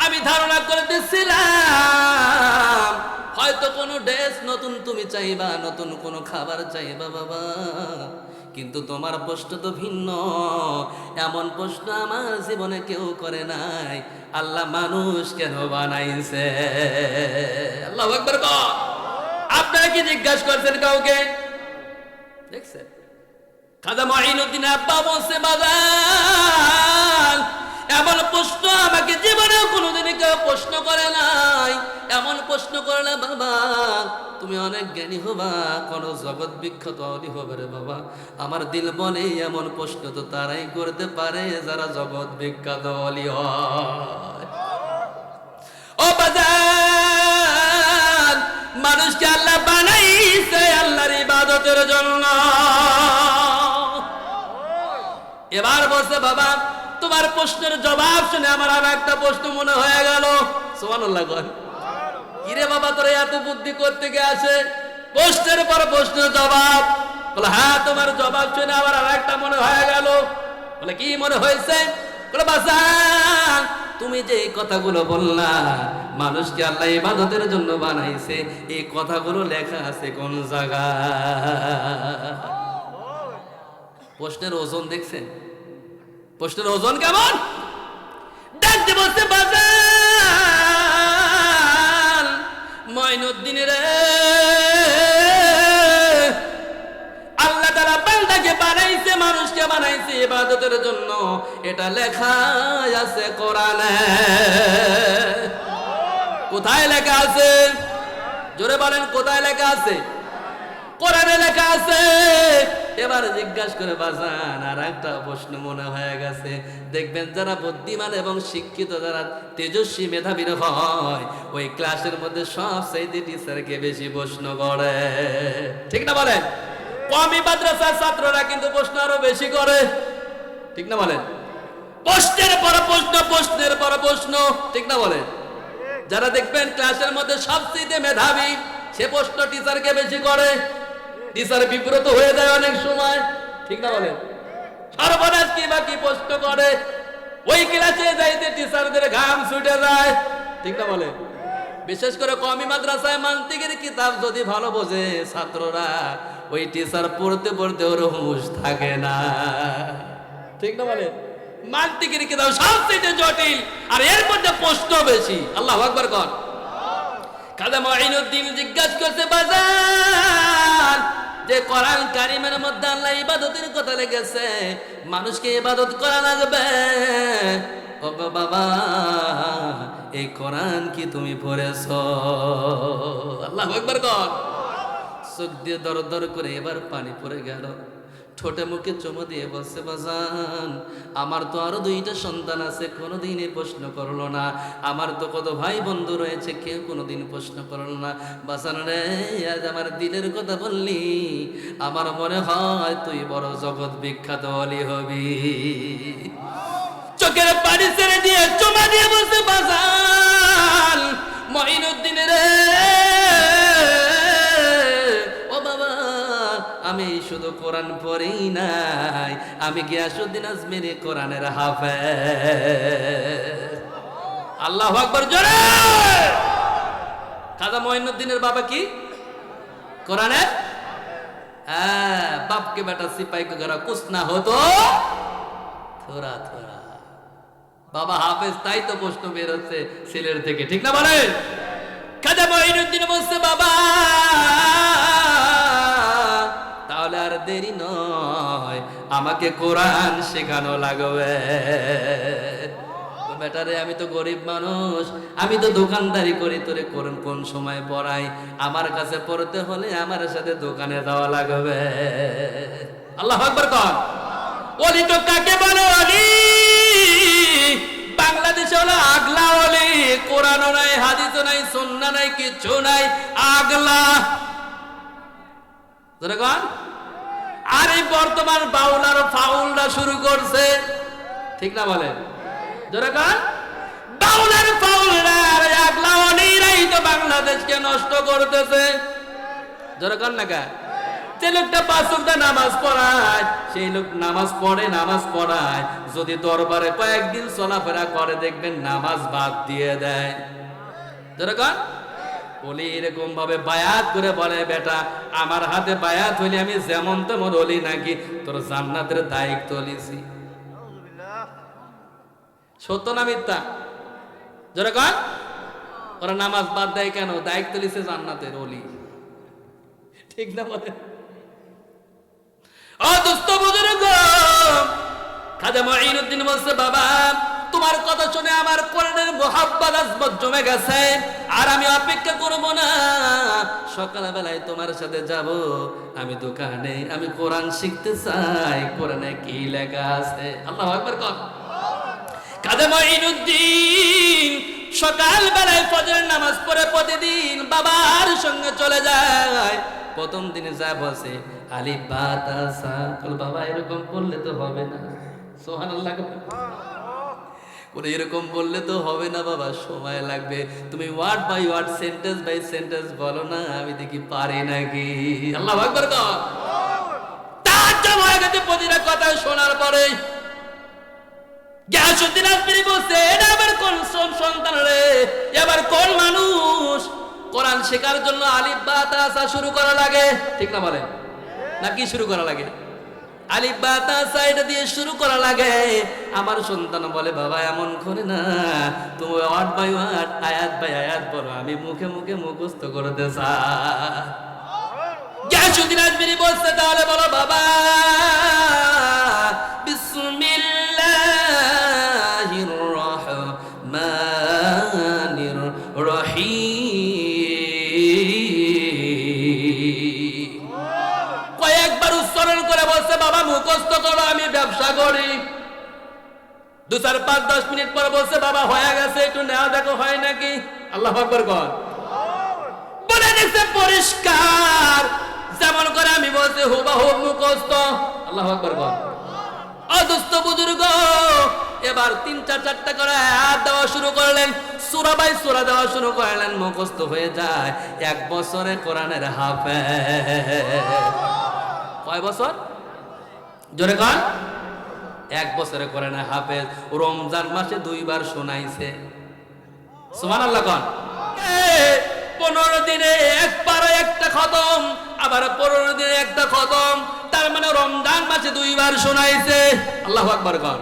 আমি ধারণা করতেছিলাম হয়তো কোনো ড্রেস নতুন তুমি চাইবা, নতুন কোনো খাবার চাইবা বাবা, কিন্তু তোমার প্রশ্ন তো ভিন্ন। এমন প্রশ্ন আমার জীবনে কেউ করে নাই, আল্লাহ মানুষ কেন বানাইছে? আল্লাহু আকবার। আপনারা কি জিজ্ঞাসা করছেন কাউকে? দেখছেন খাজা মঈনুদ্দিন আব্বা বলছে, বাজান এমন প্রশ্ন আমাকে জীবনেও কোনোদিনই কেউ প্রশ্ন করে নাই। এমন প্রশ্ন করলে বাবা তুমি অনেক জ্ঞানী হবা, কোন জগৎ বিখ্যাত অলি হবে রে বাবা। আমার দিল বলে এমন প্রশ্ন তো তারাই করতে পারে যারা জগৎ বিখ্যাত অলি হয়। ও বাজান, মানুষকে আল্লাহ বানাইছে আল্লাহর ইবাদতের জন্য। এবার বলছে বাবা তোমার প্রশ্নের জবাব শুনে আমার আর একটা প্রশ্ন মনে হয়ে গেল। সুবহানাল্লাহ। কিরে বাবা তোরা এত বুদ্ধি করতে গিয়ে আসে, প্রশ্নের পর প্রশ্নের জবাব। বলে হ্যাঁ তোমার জবাব শুনে আমার আর একটা মনে হয়ে গেল। বলে কি মনে হয়েছে? বলে বাজান তুমি যে এই কথাগুলো বললা মানুষকে আল্লাহ ইবাদতের জন্য বানাইছে, এই কথাগুলো লেখা আছে কোন জায়গায়? প্রশ্নের ওজন দেখছেন? প্রশ্নের ওজন কেমন? দেখতে বলতে বাজান মঈনুদ্দিনের আল্লাহ তাআলা বান্দাকে বানাইছে, মানুষকে বানাইছে ইবাদতের জন্য, এটা লেখা আছে কোরআনে। কোথায় লেখা আছে? জোরে বলেন কোথায় লেখা আছে? কোরআনে লেখা আছে। এবার জিজ্ঞাসা করে বাজান আর একটা প্রশ্ন মনে হয়ে গেছে। দেখবেন যারা বুদ্ধিমান এবং শিক্ষিত, যারা তেজস্বী মেধাবী হয়, ওই ক্লাসের মধ্যে সবচাইতে টিচারকে বেশি প্রশ্ন করে, ঠিক না বলেন? কমি মাদ্রাসার ছাত্ররা কিন্তু প্রশ্ন আরো বেশি করে, ঠিক না বলেন? প্রশ্নের পর প্রশ্ন, প্রশ্নের পর প্রশ্ন, ঠিক না বলেন? যারা দেখবেন ক্লাসের মধ্যে সবচেয়ে মেধাবী, সে প্রশ্ন টিচারকে বেশি করে, টিচার বিব্রত হয়ে যায় অনেক সময়, ঠিক না বলেন? সর্বনাশ কি বা কি প্রশ্ন করে, ওই ক্লাসে যাইতে টিচারদের ঘাম ছুটে যায়, ঠিক না বলেন? বিশেষ করে কমি মাদ্রাসায় মান্তিকের কিতাব যদি ভালো বোঝে ছাত্ররা, ওই টিচার পড়তে পড়তে ওর হুঁশ থাকে না, ঠিক না বলেন? মান্তিকের কিতাব সবচেয়ে জটিল, আর এর মধ্যে প্রশ্ন বেশি। আল্লাহু আকবার কর। খাজা মঈনুদ্দিন জিজ্ঞাসা করছে বাজার যে কোরআন কারিমের মধ্যে আল্লাহ ইবাদতের কথা লিখেছে, মানুষকে ইবাদত করা লাগবে, ও গো বাবা এই কোরআন কি তুমি পড়েছো? আল্লাহু আকবার কর। চোখ দিয়ে দর দর করে এবার পানি পড়ে গেল, ঠোঁটে মুখে চুমু দিয়ে বলছে বাজান আমার তো আরো 2টা সন্তান আছে, কোনোদিন এই প্রশ্ন করলো না। আমার তো কত ভাই বন্ধু রয়েছে, কেউ কোনোদিন প্রশ্ন করলো না। বাজান রে আজ আমার দিলের কথা বললি, আমার মনে হয় তুই বড় জগৎ বিখ্যাত ওলি হবি। চোখের পানি ছেড়ে দিয়ে চুমা দিয়ে বলছে বাজান মঈনুদ্দিন রে আমি শুধু কোরআন পড়েই নাই, আমি গিয়াসউদ্দিন আজমিরি কোরআনের হাফেজ। আল্লাহু আকবার জোরে। খাজা মঈনুদ্দিনের বাবা কি কোরআনের? বাপ के बेटा सिपाही को घर कुछ ना हो तो थोड़ा थोड़ा। বাবা হাফেজ, তাই তো প্রশ্ন বের হচ্ছে ছেলের থেকে, ঠিক না বলেন? খাজা মঈনুদ্দিন বলছে বাবা তাহলে আর দেরি নয়, আমাকে কোরআন শেখানো লাগবে। বেটারে আমি তো গরিব মানুষ, আমি তো দোকানদারি করি, তোরে কোরআন কোন সময় পড়াই? আমার কাছে পড়তে হলে আমার সাথে দোকানে যাওয়া লাগবে। আল্লাহু আকবার কর। ওলি তো কাকে বলে? ওলি বাংলাদেশে হলো আগলা ওলি, কোরআনও নাই, হাদিসও নাই, সুন্নাহ নাই, কিচ্ছু নাই, আগলা। আর এই বর্তমান বাউল আর ফাউলরা শুরু করছে, ঠিক না বলেন? বাউল আর ফাউলরা আর আগলা ওলিরাই তো বাংলাদেশকে নষ্ট করতেছে। যেরকম না কা যে লোকটা 5 ওয়াক্ত নামাজ পড়ায়, সেই লোক নামাজ পড়ে, নামাজ পড়ায়, যদি দরবারে কয়েকদিন চলাফেরা করে দেখবেন নামাজ বাদ দিয়ে দেয়। যেরকম ওলি এরকম ভাবে বায়াত করে বলে বেটা আমার হাতে বায়াত হইলে আমি যেমন তেমন ওলি নাকি, তোর জান্নাতের দায়িত্ব লিছি। সত্য না মিথ্যা? যেরকম ওরা নামাজ বাদ দেয় কেন? দায়িত্ব লিছে জান্নাতের ওলি, ঠিক না বলে? ও দোস্ত বুজুর্গ, খাজা মঈনুদ্দিন বলছে বাবা তোমার কথা শুনে আমার কোরআনের মুহাব্বত আজমত জমে গেছে, আর আমি অপেক্ষা করব না, সকালবেলায় তোমার সাথে যাব আমি দোকানে, আমি কোরআন শিখতে চাই, কোরআনে কি লেখা আছে। আল্লাহু আকবার কর। খাজা মঈনুদ্দিন সকালবেলায় ফজরের নামাজ পড়ে প্রতিদিন বাবার সঙ্গে চলে যায়। প্রথম দিনে যা বসে আলিফ বা তা সা, বাবা এরকম পড়লে তো হবে না, সুবহানাল্লাহ। বলে এরকম বললে তো হবে না বাবা, সময় লাগবে, তুমি word by word sentence by sentence বলো না, আমি দেখি পারি নাকি। আল্লাহু আকবার। তাজ্জব হয়ে গেছে প্রতিটা কথা শোনার পরে। গিয়াসউদ্দিন আজমিরি বলছে, এটা আবার কোন সন্তান রে, এবার কোন মানুষ কোরআন শেখার জন্য আলিফ বা তা সা শুরু করা লাগে, ঠিক না বলেন? নাকি শুরু করা লাগে? আলিফ বা তা সা এটা দিয়ে শুরু করা লাগে। আমার সন্তান বলে, বাবা এমন করে না, তুমি ওয়ার্ড বাই ওয়ার্ড আয়াত বাই আয়াত বলো, আমি মুখে মুখে মুখস্থ করতে চাই। গিয়াসউদ্দিন আজমিরি বলছে, তাহলে বলো বাবা, বিসমিল্লাহির রহমানির রহিম। কয়েকবার উচ্চারণ করে বলছে, বাবা মুখস্থ করো, আমি ব্যবসা করি। 2, 4, 5, 10 মিনিট পর বলছে, বাবা হয়ে গেছে, একটু নেওয়া দেখো হয় নাকি। আল্লাহু আকবার কর। বলে দিচ্ছে পরিষ্কার, যেমন করে আমি বলছি হুবহু মুখস্থ। আল্লাহু আকবার কর। অদুস্থ বুজুর্গ এবার 3, 4, 4টা করে আয়াত দেওয়া শুরু করলেন, সূরা বাই সূরা দেওয়া শুরু করলেন, মুখস্থ হয়ে যায়। 1 বছরে কোরআনের হাফেজ। কয় বছর? জোরে কর। 1 বছরে কোরআনের হাফেজ। রমজান মাসে 2 বার শোনাইছে। সুবহানাল্লাহ কর। 15 দিনে একবার একটা খতম, আবার 15 দিনে একটা খতম, তার মানে রমজান মাসে 2 বার শোনাইছে। আল্লাহু আকবার কর।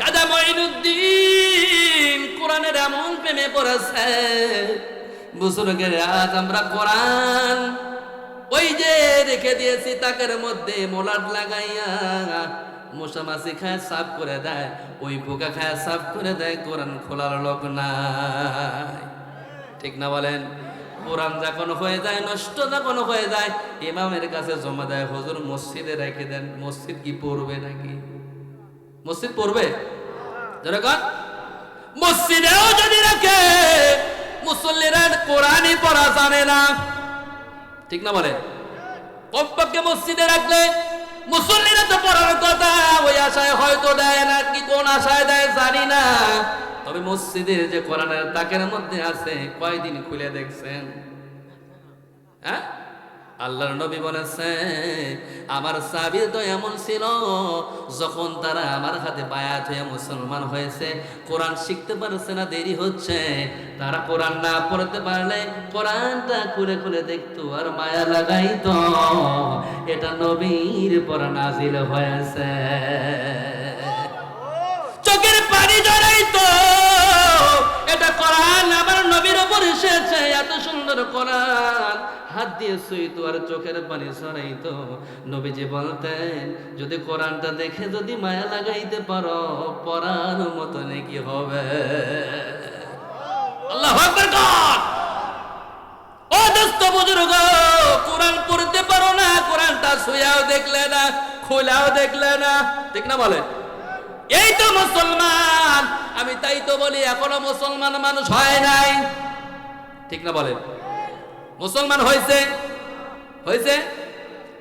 কাজা মঈনুদ্দিন কোরআনের এমন প্রেমে পড়েছে, বুজুর্গের আজ আমরা কোরআন ওই যে রেখে দিয়েছি তাকের মধ্যে মোলাট লাগাইয়া, মশা মাছি খায় সাফ করে দেয়, ওই পোকা খায় সাফ করে দেয়, কোরআন খোলার লোক নাই, ঠিক না বলেন? কোরআন যখন হয়ে যায়, নষ্ট যখন হয়ে যায়, ইমামের কাছে জমা দেয়, হুজুর মসজিদে রেখে দেন। মসজিদ কি পড়বে নাকি? মসজিদ পড়বে? যেরকম মসজিদেও যদি রাখে, মুসল্লিরা কোরআনই পড়া জানে না, ঠিক না বলে? কমপক্ষে মসজিদে রাখলে মুসল্লিরা তো পড়ার কথা, ওই আশায় হয়তো দেয় না, কি কোন আশায় দেয় জানি না। তবে মসজিদের যে কোরআনের তাকের মধ্যে আছে, কয়দিন খুলে দেখছেন? হ্যাঁ, আল্লাহর নবী বলেছে, আমার সাহাবী তো এমন ছিল, যখন তারা আমার হাতে বায়াত হয়ে মুসলমান হয়েছে, কোরআন শিখতে পারছে না, দেরি হচ্ছে, তারা কোরআন না পড়তে পারলে কোরআনটা খুলে খুলে দেখতো আর মায়া লাগাইতো, এটা নবীর পর নাজিল হয়েছে। চোখের পানি জড়াইতো, এটা কোরআন আমার নবীর উপর এসেছে, এত সুন্দর কোরআন, হাত দিয়ে ছুঁইতো আর চোখের পানি ছড়াইতো। নবীজি বলতেন, যদি কোরআনটা দেখে যদি মায়া লাগাইতে পারো, পড়ার মতো নাকি হবে। আল্লাহু আকবার কর। ও দোস্ত বুজুর্গ, কোরআন পড়তে পারো না, কোরআনটা ছুঁয়াও দেখলে না, খোলাও দেখলে না, ঠিক না বলে? এই তো মুসলমান। আমি তাই তো বলি, এখনো মুসলমান মানুষ হয় নাই, ঠিক না বলে? মুসলমান হয়েছে, হয়েছে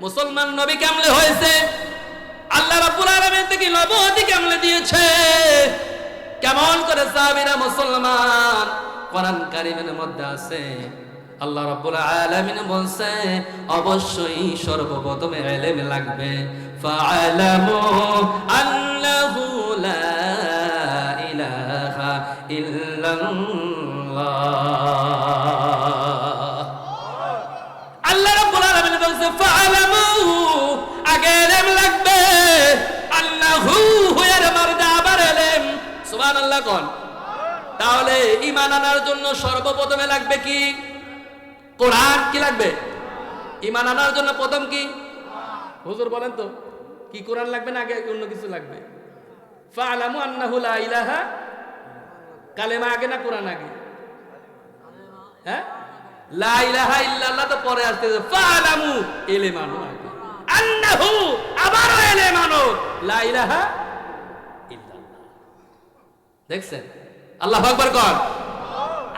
মুসলমান নবী কেমনে হয়েছে? আল্লাহ রাব্বুল আলামিন থেকে নবুয়ত কেমনে দিয়েছে? কেমন করে সাহাবীরা মুসলমান? কোরআন কারীমের মধ্যে আছে, আল্লাহ রাব্বুল আলামিন বলছে, অবশ্যই সর্বপ্রথম ইলম লাগবে। ফাআলামু আন্নাহু লা ইলাহা ইল্লাল্লাহ। আল্লাহ রাব্বুল আলামিন বলছে, ফাআলামু, আগে ইলম লাগবে, আন্নাহু হুয়ার মারদা, আবার ইলম। সুবহানাল্লাহ কোন। তাহলে ঈমান আনার জন্য সর্বপ্রথমে লাগবে কি? কোরআন। কি লাগবে? ঈমান আনার জন্য প্রথম কি? হুজুর বলেন তো, কি কোরআন লাগবে না আগে অন্য কিছু লাগবে? ফাআলামু আন্নাহু লা ইলাহা, কালেমা আগে না কোরআন আগে? হ্যাঁ, লা ইলাহা ইল্লাল্লাহ তো পরে আসতেছে, ফাআলামু ইলম আনো আগে, আন্নাহু আবারও ইলম আনো, লা ইলাহা ইল্লাল্লাহ। দেখছেন? আল্লাহু আকবার কর।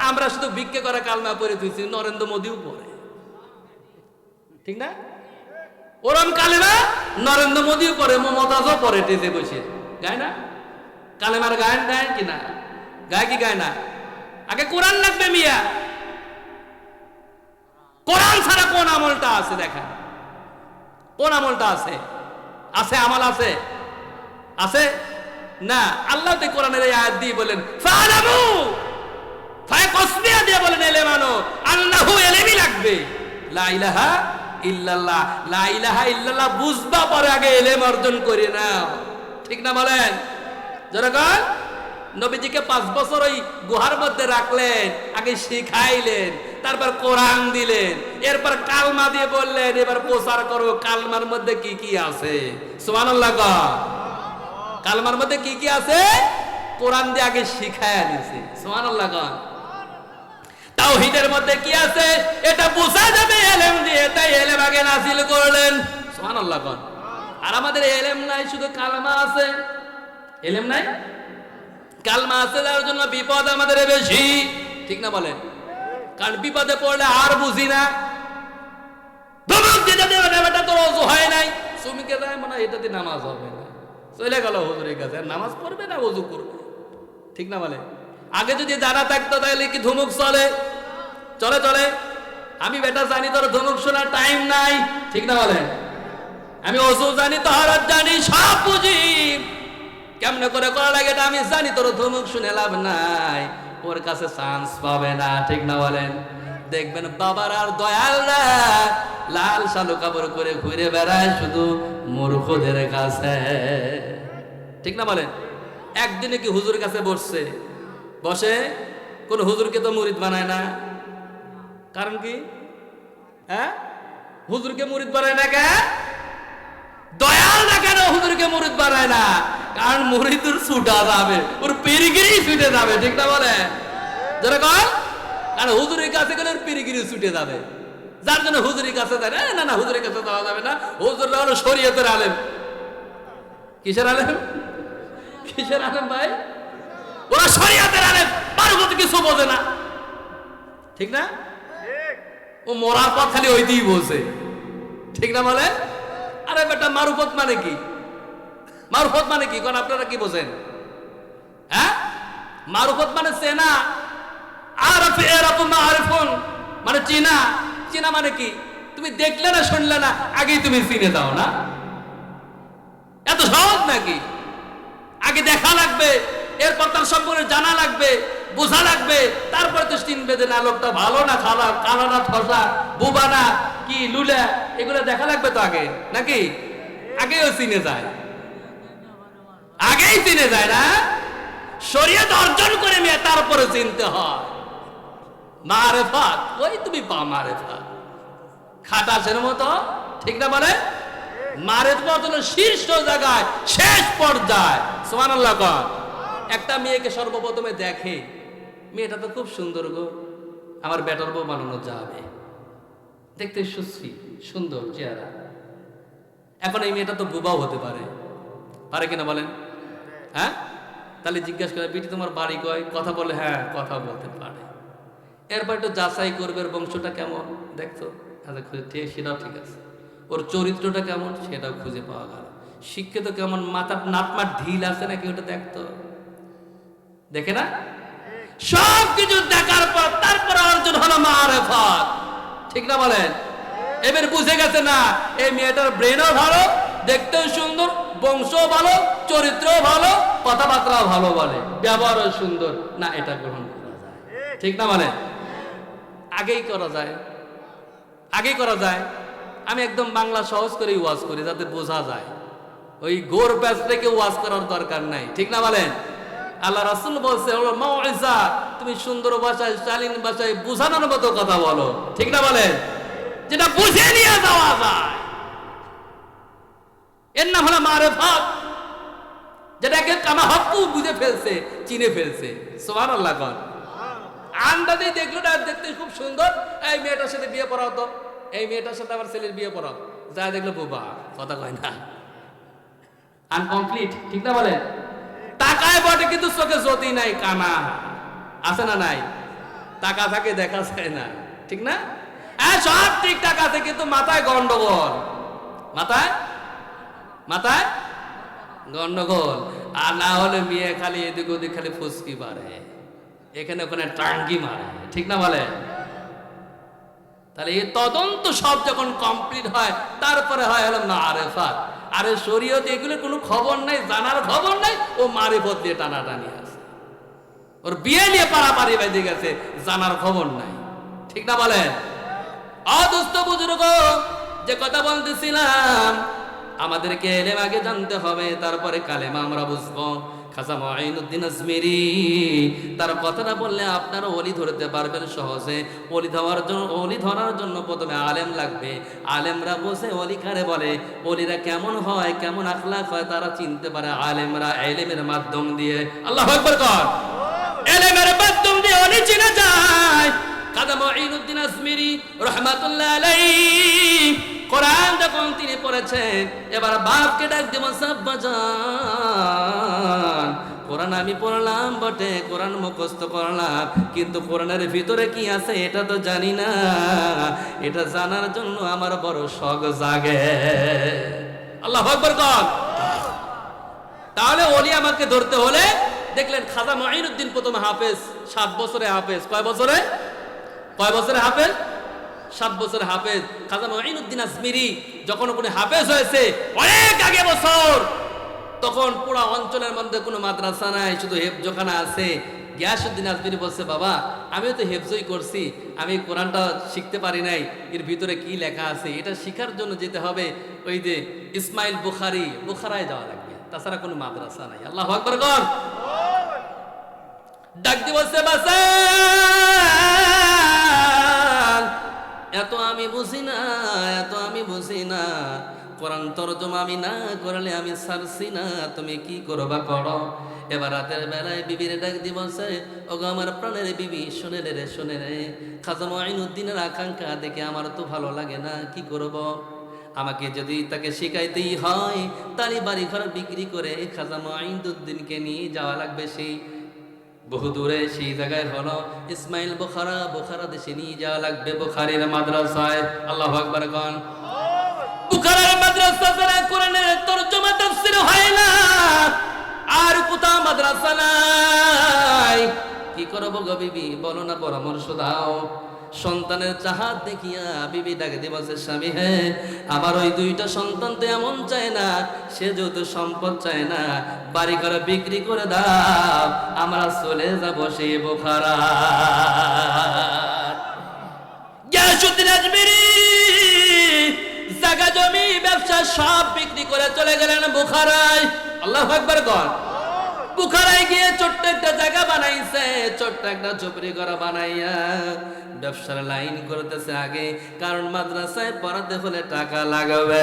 আমরা শুধু ভিক্ষে করা কালমা পড়ে তুইছি, নরেন্দ্র মোদিও পড়ে, ঠিক না? ওরম কালেমা নরেন্দ্র মোদিও পড়ে, মমতাজও পড়ে, টেজে বসে, গায় না? কালেমার গায়ন গায় কিনা? গায় কি গায় না? আগে কোরআন লাগবে মিয়া। কোরআন ছাড়া কোন আমলটা আছে দেখা? কোন আমলটা আছে? আছে আমল আছে? আছে না। আল্লাহ তো কোরআনের এই আয়াত দিয়ে বলেন ফালামু, ফায় কসমিয়া দিয়ে বলেন এলেমানো আল্লাহু এলেমই লাগবে। লা ইলাহা ইল্লাল্লাহ, লা ইলাহা ইল্লাল্লাহ বুঝবা পরে আগে এলেম অর্জন করে নাও, ঠিক না বলেন? যেরকম নবীজিকে 5 বছর ওই গুহার মধ্যে রাখলেন, আগে শিখাইলেন, তারপর কোরআন দিলেন, এরপর কালমা দিয়ে বললেন এবার প্রচার করো কালমার মধ্যে কি কি আছে। সুবহানাল্লাহ। কালমার মধ্যে কি কি আছে কোরআন দিয়ে আগে শিখায়া দিয়েছে। সুবহানাল্লাহ। তাওহীদের মধ্যে কি আছে এটা বোঝা যাবে ইলম দিয়ে, তাই ইলম আগে নাযিল করলেন। সুবহানাল্লাহ। আর আমাদের ইলম নাই, শুধু কালমা আছে। ইলম নাই, কালমা আছে, যার জন্য বিপদ আমাদের বেশি, ঠিক না বলেন? কারণ বিপদে পড়লে আর বুঝি না, ধমক দিতে দেবে না, বেটা তোর ওযু হয় নাই, সুমিকে যায় মানে এটাতে নামাজ হবে না, চলে গেল হুজুরের কাছে, নামাজ পড়বে না ওযু করবে, ঠিক না বলে? আগে যদি জানা থাকতো তাহলে কি ধমক চলে? চলে চলে। আমি বেটা জানি তোর ধমক শোনার টাইম নাই, ঠিক না বলে? আমি ওযু জানি, তাহারাত জানি, সব বুঝি, কেমনে করে করা লাগে এটা আমি জানি, তোর ধমক শুনে লাভ নাই, ওর কাছে চান্স পাবে না, ঠিক না বলেন? দেখবেন বাবার আর দয়ালরা লাল শালু কাপড় করে ঘুরে বেড়ায় শুধু মূর্খদের কাছে, ঠিক না বলেন? একদিনে কি হুজুর কাছে বসছে, বসে কোন হুজুরকে তো মুরিদ বানায় না। কারণ কি? হ্যাঁ, হুজুরকে মুরিদ বানায় না কে? দয়াল না কেন হুজুরকে মুরিদ বানায় না? কারণ মুরিদুর ছুটা যাবে, ওর পেরিগিরি ছুটে যাবে, ঠিক না বলে? যারা কয় কারণ হুজুরের কাছে গেলে ওর পেরিগিরি ছুটে যাবে, যার জন্য হুজুরের কাছে যায় না। না হুজুরের কাছে যাওয়া যাবে না, হুজুররা হলো শরীয়তের আলেম। কিসের আলেম? কিসের আলেম ভাই? ওরা শরীয়তের আলেম, পারবত কিছু বোঝে না, ঠিক না? ও মরার পর খালি ওই দিয়েই বলছে, ঠিক না বলে? আরে বেটা মারুফত মানে কি? মারুফত মানে কি? কারণ আপনারা কি বোঝেন? হ্যাঁ, মারুফত মানে চেনা, আরফ এরাফ মারিফুন মানে চিনা। চিনা মানে কি? তুমি দেখলে না শুনলে না, আগেই তুমি চিনে দাও না। এত সহজ নাকি? আগে দেখা লাগবে, এরপর তার সম্পর্কে জানা লাগবে, বোঝা লাগবে, তারপরে তো চিনবে যে না লোকটা ভালো না খারাপ, কালো না ঠসা, বোবা না কি লুলা, এগুলো দেখা লাগবে তো আগে, নাকি? আগেও চিনে যায়, আগেই চিনে যায় না। শরীয়ত অর্জন করে নিয়ে তারপরে চিনতে হয়। মারেফাত, ওই তুমি পা মারেফাত খাটাসের মতো, ঠিক না বলে? মারেফাত হলো শীর্ষ জায়গায়, শেষ পর্যায়ে। সুবহানাল্লাহ। একটা মেয়েকে সর্বপ্রথমে দেখে, মেয়েটা তো খুব সুন্দর গো, আমার বেটার বউ বানানো যাবে, দেখতে সুশ্রী সুন্দর চেহারা। এখন এই মেয়েটা তো বোবাও হতে পারে, পারে কিনা বলেন? হ্যাঁ, তাহলে জিজ্ঞাসা করে বিটি তোমার বাড়ি কয়? কথা বলে হ্যাঁ কথা বলতে পারে। এরপর একটু যাচাই করবে ওর বংশটা কেমন, দেখতো, সেটাও ঠিক আছে। ওর চরিত্রটা কেমন সেটাও খুঁজে পাওয়া গেল। শিক্ষিত কেমন, মাথার নাটমাট ঢিল আছে নাকি ওটা দেখতো, দেখে না? সব কিছু দেখার পর তারপর অর্জন হলো মারেফাত, ঠিক না বলেন? এবার বুঝে গেছে না এই মেয়েটার ব্রেনও ভালো, দেখতেও সুন্দর, বংশও ভালো, চরিত্রও ভালো, কথাবার্তাও ভালো বলে, ব্যবহারও সুন্দর, না এটা গ্রহণ করা যায়, ঠিক না বলেন? আগেই করা যায়, আগেই করা যায়। আমি একদম বাংলা সহজ করে ওয়াজ করি যাতে বোঝা যায়, ওই গোর প্যাচ থেকে ওয়াজ করার দরকার নাই, ঠিক না বলেন? আল্লাহ রাসূল বলছে হলো মাউইজা, তুমি সুন্দর ভাষায়, শালীন ভাষায় বোঝানোর মতো কথা বলো, ঠিক না বলেন? যেটা বুঝে নিয়ে যাওয়া যায়, এর নাম হলো মারেফাত। যেটাকে কামা হকু বুঝে ফেলছে, চিনে ফেলছে। সুবহানাল্লাহ। আন্দাজেই দেখলো না, দেখতে খুব সুন্দর, এই মেয়েটার সাথে বিয়ে পড়াও তো, এই মেয়েটার সাথে আবার ছেলের বিয়ে পড়াও, যা দেখলো বোবা, কথা কয় না, আনকমপ্লিট, ঠিক না বলেন? টাকায় বটে কিন্তু চোখে জ্যোতি নাই, কানা আছে না নাই? টাকা থাকে দেখা যায় না, ঠিক না? সব ঠিকঠাক আছে কিন্তু মাথায় গন্ডগোল, মাথায় মাথায় গন্ডগোল। আর না হলে মেয়ে খালি এদিক ওদিক খালি ফুসকি মারে, এখানে ওখানে টাঙ্গি মারে, ঠিক না বলে? তাহলে এই তদন্ত সব যখন কমপ্লিট হয় তারপরে হয় হলো মারেফাত। আরে শরীয়ত এগুলো কোনো খবর নাই, জানার খবর নাই, ও মারিফত দিয়ে টানাটানি আছে, ওর বিয়ে নিয়ে পারাপারি বেঁধে গেছে, জানার খবর নাই, ঠিক না বলেন? অদুস্থ বুজুর্গ, যে কথা বলতেছিলাম, আমাদেরকে এলেম আগে জানতে হবে, তারপরে কালেমা আমরা বুঝবো। খাজা মুঈনুদ্দিন আজমিরি তার কথাটা বললে আপনারা ওলি ধরতে পারবেন সহজে। ওলি ধরার জন্য প্রথমে আলেম লাগবে। আলেমরা বসে ওলি কারে বলে, ওলিরা কেমন হয়, কেমন আখলাক হয় তারা চিনতে পারে আলেমরা ইলমের মাধ্যম দিয়ে। আল্লাহু আকবার কর। ইলমের মাধ্যম দিয়ে ওলি চিনা যায়। খাজা মুঈনুদ্দিন আজমিরি রাহমাতুল্লাহ আলাইহি কোরআন যখন তিনি পড়েছেন, এবার বাপকে ডাক দিয়ে বলছে, আব্বা জান, কোরআন আমি পড়লাম বটে, কোরআন মুখস্থ করলাম, কিন্তু কোরআনের ভিতরে কি আছে এটা তো জানি না, এটা জানার জন্য আমার বড় শখ জাগে। আল্লাহু আকবার কর। তাহলে ওলি আমাকে ধরতে হলে দেখলেন খাজা মুঈনুদ্দিন প্রথম হাফেজ, 7 বছরে হাফেজ। কয় বছরে হাফেজ? 7 বছরে হাফেজ। খাজা মুঈনুদ্দিন আজমিরি যখন কোনো হাফেজ হয়েছে অনেক আগে বছর, তখন পুরো অঞ্চলের মধ্যে কোনো মাদ্রাসা নাই, শুধু হেফজখানা আছে। গিয়াসউদ্দিন আজমিরি বলছে, বাবা আমিও তো হেফজই করছি, আমি কোরআনটা শিখতে পারি নাই, এর ভিতরে কি লেখা আছে এটা শিখার জন্য যেতে হবে ওই যে ইসমাইল বুখারায় যাওয়া লাগবে, তাছাড়া কোনো মাদ্রাসা নাই। আল্লাহু আকবার কর। ডাক দিয়ে বলছে, বাসা এত আমি বুঝি না, কোরআন তরজমা আমি না করলে আমি ছাড়ছি না, তুমি কি করবা করো। এবার রাতের বেলায় বিবির ডাক দিয়ে বলছে, ওগো আমার প্রাণের বিবি, শোনে রে, খাজা মুঈনুদ্দিনের আকাঙ্ক্ষা দেখে আমার তো ভালো লাগে না, কি করব। আমাকে যদি তাকে শিখাইতেই হয় তারই বাড়ি ঘর বিক্রি করে খাজা মুঈনুদ্দিনকে নিয়ে যাওয়া লাগবে সেই বহু দূরে, সেই জায়গায় হলো ইসমাইল বুখারা দেশে নিয়ে যাওয়া লাগবে, বুখারীর মাদ্রাসায়। আল্লাহু আকবার কোন। বুখারার মাদ্রাসা ছাড়া কোরআনের তরজমা তাফসীর হয় না, আর কোথাও মাদ্রাসা নাই। কি করব গো বিবি, বলো না, পরামর্শ দাও। সন্তানের চাহাত দেখিয়া বিবি ডাকে দিয়ে বলছে, স্বামী হ্যাঁ, আমার ওই 2টা সন্তান তো এমন চায় না, সে যেহেতু সম্পদ চায় না, বাড়ি ঘর বিক্রি করে দাও, আমরা চলে যাব সেই বুখারা। গিয়াসউদ্দিন আজমিরি জায়গা জমি ব্যবসা সব বিক্রি করে চলে গেলেন বুখারায়। আল্লাহু আকবার কর। বুখারায় গিয়ে ছোট্ট একটা জায়গা বানাইছে, ছোট্ট একটা ঝুপড়ি ঘর বানাইয়া ব্যবসার লাইন করতেছে আগে, কারণ মাদ্রাসায় পড়াতে হলে টাকা লাগবে,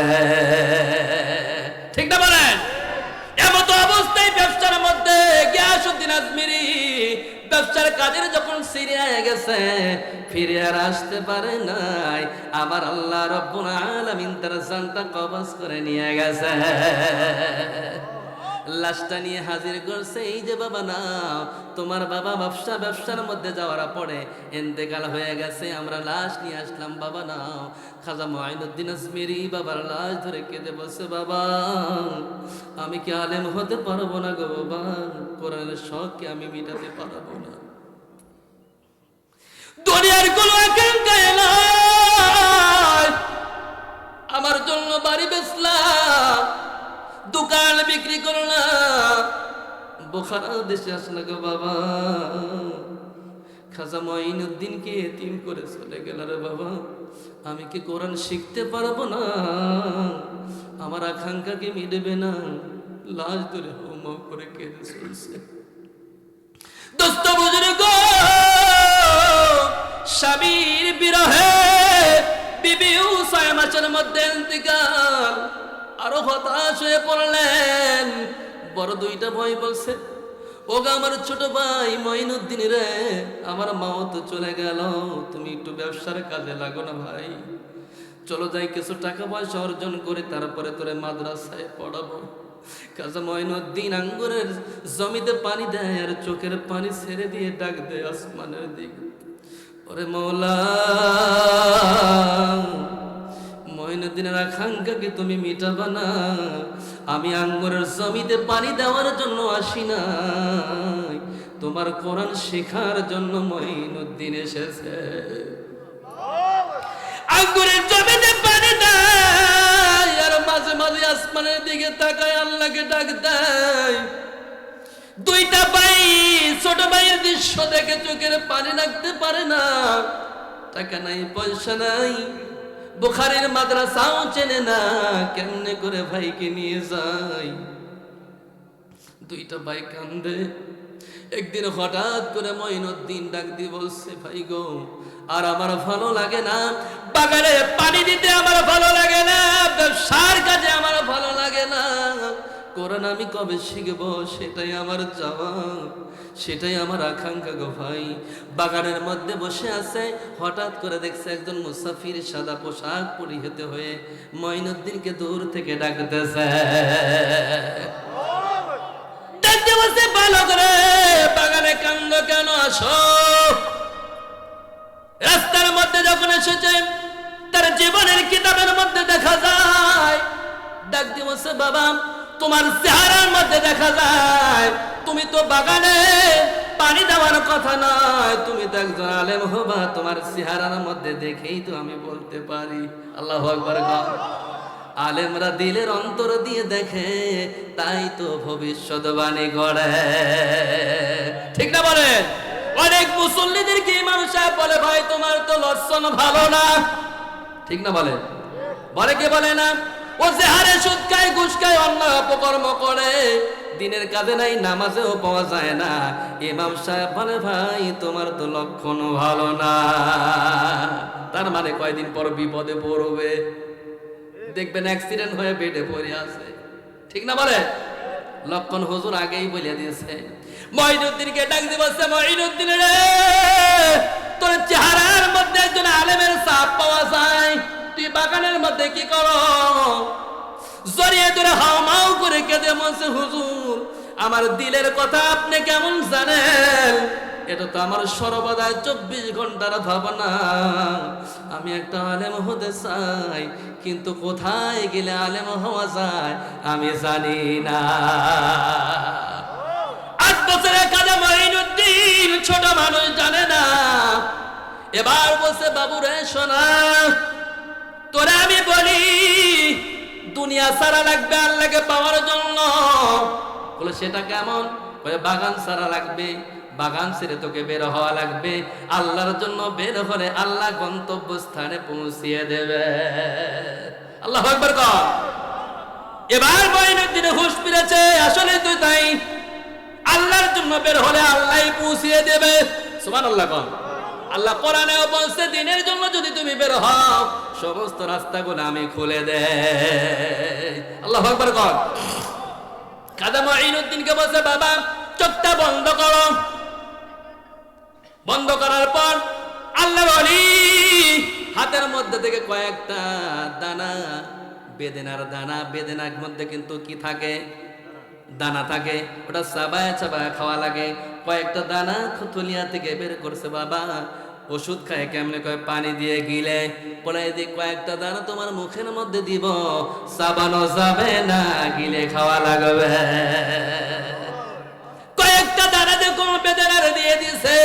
ঠিক না বলেন? এমত অবস্থায় ব্যবসার মধ্যে গিয়াসউদ্দিন আজমিরি ব্যবসার কাজের যখন সিরিয়ায় গেছে, ফিরে আর আসতে পারে নাই। আমার আল্লাহ রাব্বুল আলামিন তার জানটা কবজ করে নিয়ে গেছে। লাশটা নিয়ে হাজির করছে, এই যে বাবা নাও, তোমার বাবা ব্যবসার মধ্যে যাওয়ার পরে ইন্তেকাল হয়ে গেছে, আমরা লাশ নিয়ে আসলাম, বাবা নাও। খাজা মুঈনুদ্দিন আজমিরি বাবার লাশ ধরে কেঁদে বসে, বাবা আমি কি আলেম হতে পারবো না গো বাবা, কোরআনের শখকে আমি মিটাতে পারবো না, দুনিয়ার কোনো আকাঙ্ক্ষা নাই, আমার জন্য বাড়ি বেচলাম, দোকান বিক্রি করলাম, বুখারা দেশে আসলে গো বাবা, খাজা মুঈনুদ্দিনকে এতিম করে চলে গেল রে বাবা, আমি কি কোরআন শিখতে পারবো না, আমার আকাঙ্ক্ষা কি মিটবে না। লাশ ধরে হোম করে কেঁদে চলছে। দোস্ত বুজুর্গ, স্বামীর বিরহে বিবি 6 মাসের মধ্যে ইন্তিকাল, আরো হতাশ হয়ে পড়লেন। বড় 2টা ভয় বলছে, ওগা আমার ছোট ভাই মুঈনুদ্দিন রে, আমার মাও তো চলে গেল, তুমি একটু ব্যবসার কাজে লাগো না ভাই, চলো যাই কিছু টাকা পয়সা অর্জন করে তারপরে তোরে মাদ্রাসায় পড়াবো। খাজা মুঈনুদ্দিন আঙ্গুরের জমিতে পানি দেয় আর চোখের পানি ছেড়ে দিয়ে ডাক দেয় আসমানের দিকে, ওরে মওলা। মুঈনুদ্দিন মঈনুদ্দিনের আকাঙ্ক্ষাকে তুমি মিটাবা না। আমি আঙ্গুরের জমিতে পানি দেওয়ার জন্য আসি না, তোমার কোরআন শেখার জন্য মঈনুদ্দিন এসেছে। আঙ্গুরের জমিতে পানি দেয় আর মাঝে মাঝে আসমানের দিকে তাকায় আল্লাহকে ডাক দেয়। দুইটা ভাই ছোট ভাইয়ের দৃশ্য দেখে চোখের পানি রাখতে পারে না। টাকা নাই, পয়সা নাই, বুখারীর মাদ্রাসাও চেনে না, কেমনে করে ভাইকে নিয়ে যায়। দুইটা ভাই কান্দে। একদিন হঠাৎ করে মঈনুদ্দিন ডাক দিয়ে বলছে, ভাই গো, আর আমার ভালো লাগে না, বাগানে পানি দিতে আমার ভালো লাগে না, ব্যবসার কাজে আমার ভালো লাগে না, কোরআন আমি কবে শিখবো সেটাই আমার চাওয়া, সেটাই আমার আকাঙ্ক্ষা গো ভাই। বাগানের মধ্যে বসে আছে, হঠাৎ করে দেখছে একজন মুসাফির সাদা পোশাক পরিহিত হয়ে মঈনুদ্দিনকে দূর থেকে ডাকতেছে। ডাকতে বসে, ভালো করে বাগানে কান্দ কেন, আসো। রাস্তার মধ্যে যখন এসেছে তার জীবনের কিতাবের মধ্যে দেখা যায়, ডাক দিয়ে বসে, বাবা তোমার চেহারার মধ্যে দেখা যায় তুমি তো বাগানে পানি দেওয়ার কথা নয়, তুমি তো একজন আলেম হবা, তোমার চেহারার মধ্যে দেখেই তো আমি বলতে পারি। আল্লাহু আকবার। আলেমরা দিলের অন্তর দিয়ে দেখে, তাই তো ভবিষ্যৎবাণী করে, ঠিক না বলে? অনেক মুসল্লিদেরকে ইমাম সাহেব বলে, ভাই তোমার তো লক্ষণ ভালো না, ঠিক না বলে? বলে কে বলে না? ও যে হারে সুদ খায়, ঘুষ খায়, অন্যায় অপকর্ম করে, দিনের কাজে নাই, নামাজেও পাওয়া যায় না। ইমাম সাহেব বলে, ভাই তোমার তো লক্ষণ ভালো না। তার মানে কয়দিন পর বিপদে পড়বে, দেখবেন অ্যাক্সিডেন্ট হয়ে বেডে পড়ে আছে, ঠিক না বলে? লক্ষণ হুজুর আগেই বলে দিয়েছে। মঈনুদ্দিনকে ডাক দিয়ে বলছে, মঈনুদ্দিন রে, তোর চেহারার মধ্যে একজন আলেমের ছাপ পাওয়া যায়, তুই বাগানের মধ্যে কি করো? জড়িয়ে ধরে হাওমাও করে কেঁদে বলছে, হুজুর আমার দিলের কথা আপনি কেমন জানেন? এটা তো আমার সর্বদা 24 ঘন্টার ভাবনা। আমি একটা আলেম হতে চাই, কিন্তু কোথায় গেলে আলেম হওয়া যায় আমি জানি না। 8 বছরের কাজে মঈনুদ্দিন ছোট মানুষ, জানে না। এবার বলছে, বাবু রে শোনা, তোরা আমি বলি দুনিয়া সারা লাগবে আল্লাহকে পাওয়ার জন্য। বলে সেটা কেমন? বলে বাগান সারা লাগবে, বাগান ছেড়ে তোকে বের হওয়া লাগবে, আল্লাহর জন্য বের হলে আল্লাহ গন্তব্য স্থানে পৌঁছিয়ে দেবে। আল্লাহু আকবার কর। এবার মঈনুদ্দিন হুঁশ ফিরেছে, আসলে তুই তাই, আল্লাহর জন্য বের হলে আল্লাহই পৌঁছিয়ে দেবে। সুবহানাল্লাহ কর। আল্লাহ কোরআনেও বলছে, দিনের জন্য যদি তুমি বের হও সমস্ত রাস্তাগুলো আমি খুলে দেই। আল্লাহু আকবার কর। কাজা মঈনুদ্দিনকে বলছে, বাবা চোখটা বন্ধ করো। বন্ধ করার পর আল্লাহর ওলি হাতের মধ্যে থেকে কয়েকটা দানা, বেদেনার দানা, বেদেনার মধ্যে কিন্তু কি থাকে? দানা থাকে, ওটা চাবায় চাবায় খাওয়া লাগে। কয়েকটা দানা খুতুলিয়া থেকে বের করছে। বাবা ওষুধ খায় কেমনে? কয় পানি দিয়ে গিলে। বলে এদিক কয়েকটা দানা তোমার মুখের মধ্যে দিব, চাবানো যাবে না, গিলে খাওয়া লাগবে। কয়েকটা দানা দিয়ে কোন বেদনার দিয়ে দিছে,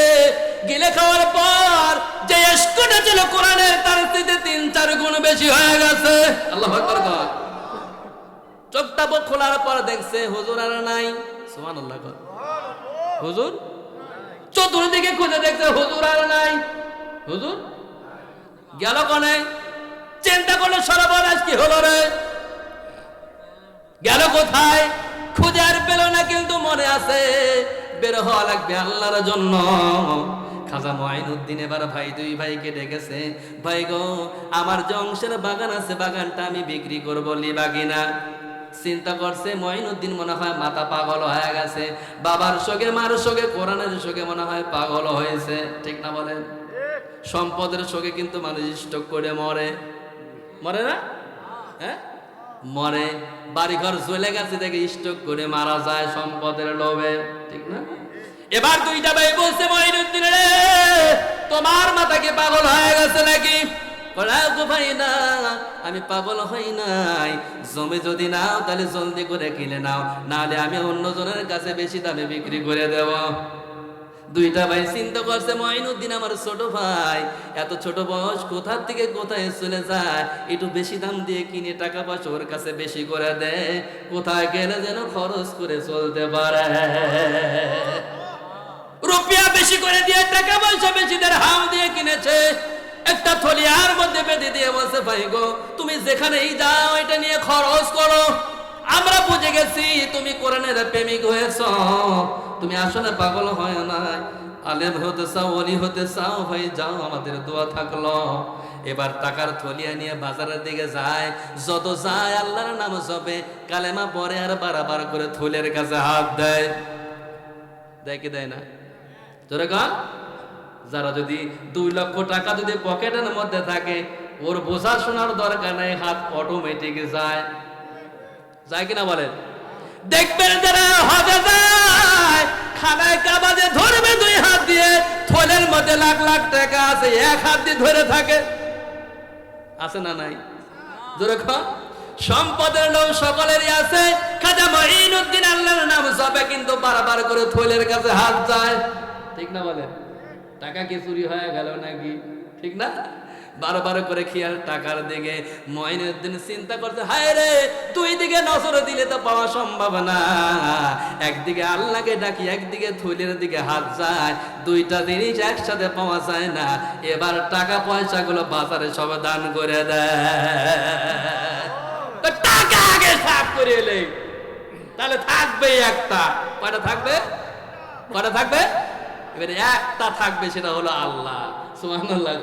গিলে খাওয়ার পর যে ইশকটা ছিল কোরআনের, তার থেকে 3-4 গুণ বেশি হয়ে গেছে। আল্লাহু আকবার কর। চোখটা খোলার পর দেখছে হুজুর আর নাই। সুবহানাল্লাহ কর। হুজুর চতুর্দিকে খুঁজে দেখছে হুজুর আর নাই। হুজুর গেল কোনে? চিন্তা করলো, সর্বনাশ কি হলো রে, গেল কোথায়? খুঁজে আর পেল না, কিন্তু মনে আছে বের হওয়া লাগবে আল্লাহর জন্য। খাজা মঈনুদ্দিন এবার ভাই দুই ভাইকে ডেকেছে, ভাই গো আমার যে অংশের বাগান আছে, বাগানটা আমি বিক্রি করবো, লিবা কিনা? চিন্তা করছে মঈনুদ্দিন মনে হয় মাথা পাগল হয়ে গেছে, বাবার শোকে, মার শোকে, কোরআনের শোকে মনে হয় পাগল হয়েছে, ঠিক না বলেন? সম্পদের শোকে কিন্তু মানুষ স্ট্রোক করে মরে, মরে না? হ্যাঁ মরে। বাড়িঘর চলে গেছে দেখে স্ট্রোক করে মারা যায় সম্পদের লোভে, ঠিক না? এবার দুইটা ভাই বলছে, মঈনুদ্দিন রে তোমার মাথা কি পাগল হয়ে গেছে নাকি? ভাই না, আমি পাগল হই নাই। জমি যদি নাও তাহলে জলদি করে কিনে নাও, নাহলে আমি অন্যজনের কাছে বেশি দামে বিক্রি করে দেব। দুইটা ভাই চিন্তা করছে, মঈনুদ্দিন আমার ছোট ভাই, এত ছোট বয়স কোথা থেকে কোথায় চলে যায়, একটু বেশি দাম দিয়ে কিনে টাকা পয়সা ওর কাছে বেশি করে দেয়, কোথায় গেলে যেন খরচ করে চলতে পারে। রুপিয়া বেশি করে দিয়ে টাকা পয়সা বেশি হাম দিয়ে কিনেছে, একটা থলিয়ার মধ্যে বেঁধে দিয়ে বলছে, ভাই গো তুমি যেখানেই যাও এটা নিয়ে খরচ করো, আমরা বুঝে গেছি তুমি কোরআনের প্রেমিক হয়েছ, তুমি আসলে পাগল হয় না, আলেম হতে চাও, ওলি হতে চাও, ভাই যাও, আমাদের দোয়া থাকলো। এবার টাকার থলিয়া নিয়ে বাজারের দিকে যায়, যত যায় আল্লাহর নাম জপে, কালেমা পরে আর বারবার করে থলিয়ার কাছে হাত দেয়। দেয় কি দেয় না? জোরে কন। যারা যদি 2 লক্ষ টাকা যদি পকেটের মধ্যে থাকে, ওর বোঝা শোনার দরকার নাই, হাত অটোমেটিক যায়। যায় কিনা বলেন? দেখবেন যারা হজে যায়, খানায় কাবাজে ধরবে 2 হাত দিয়ে, থলের মধ্যে লাখ লাখ টাকা আছে, 1 হাত দিয়ে ধরে থাকে। আছে না নাই? জোরে কন। সম্পদের লোভ সকলেরই আছে, খাজা মঈনুদ্দিন আল্লাহর নাম জপে, কিন্তু বারবার করে থলের কাছে হাত যায়। ঠিক না বলেন? টাকা কি চুরি হয়ে গেল নাকি? ঠিক না? বারবার করে খেয়াল টাকার দিকে। মঈনুদ্দিন চিন্তা করছে, হায় রে, 2 দিকে নজর দিলে তো পাওয়া সম্ভব না, একদিকে আল্লাহকে ডাকি, একদিকে থলের দিকে হাত যায়, 2টা জিনিস একসাথে পাওয়া যায় না। এবার টাকা পয়সা গুলো বাজারে সব দান করে দেয়। টাকা আগে সাফ করে এলে তাহলে থাকবে একটা। কয়টা থাকবে? কয়টা থাকবে? এবারে একটা থাকবে, সেটা হলো আল্লাহ। সুবহানাল্লাহ।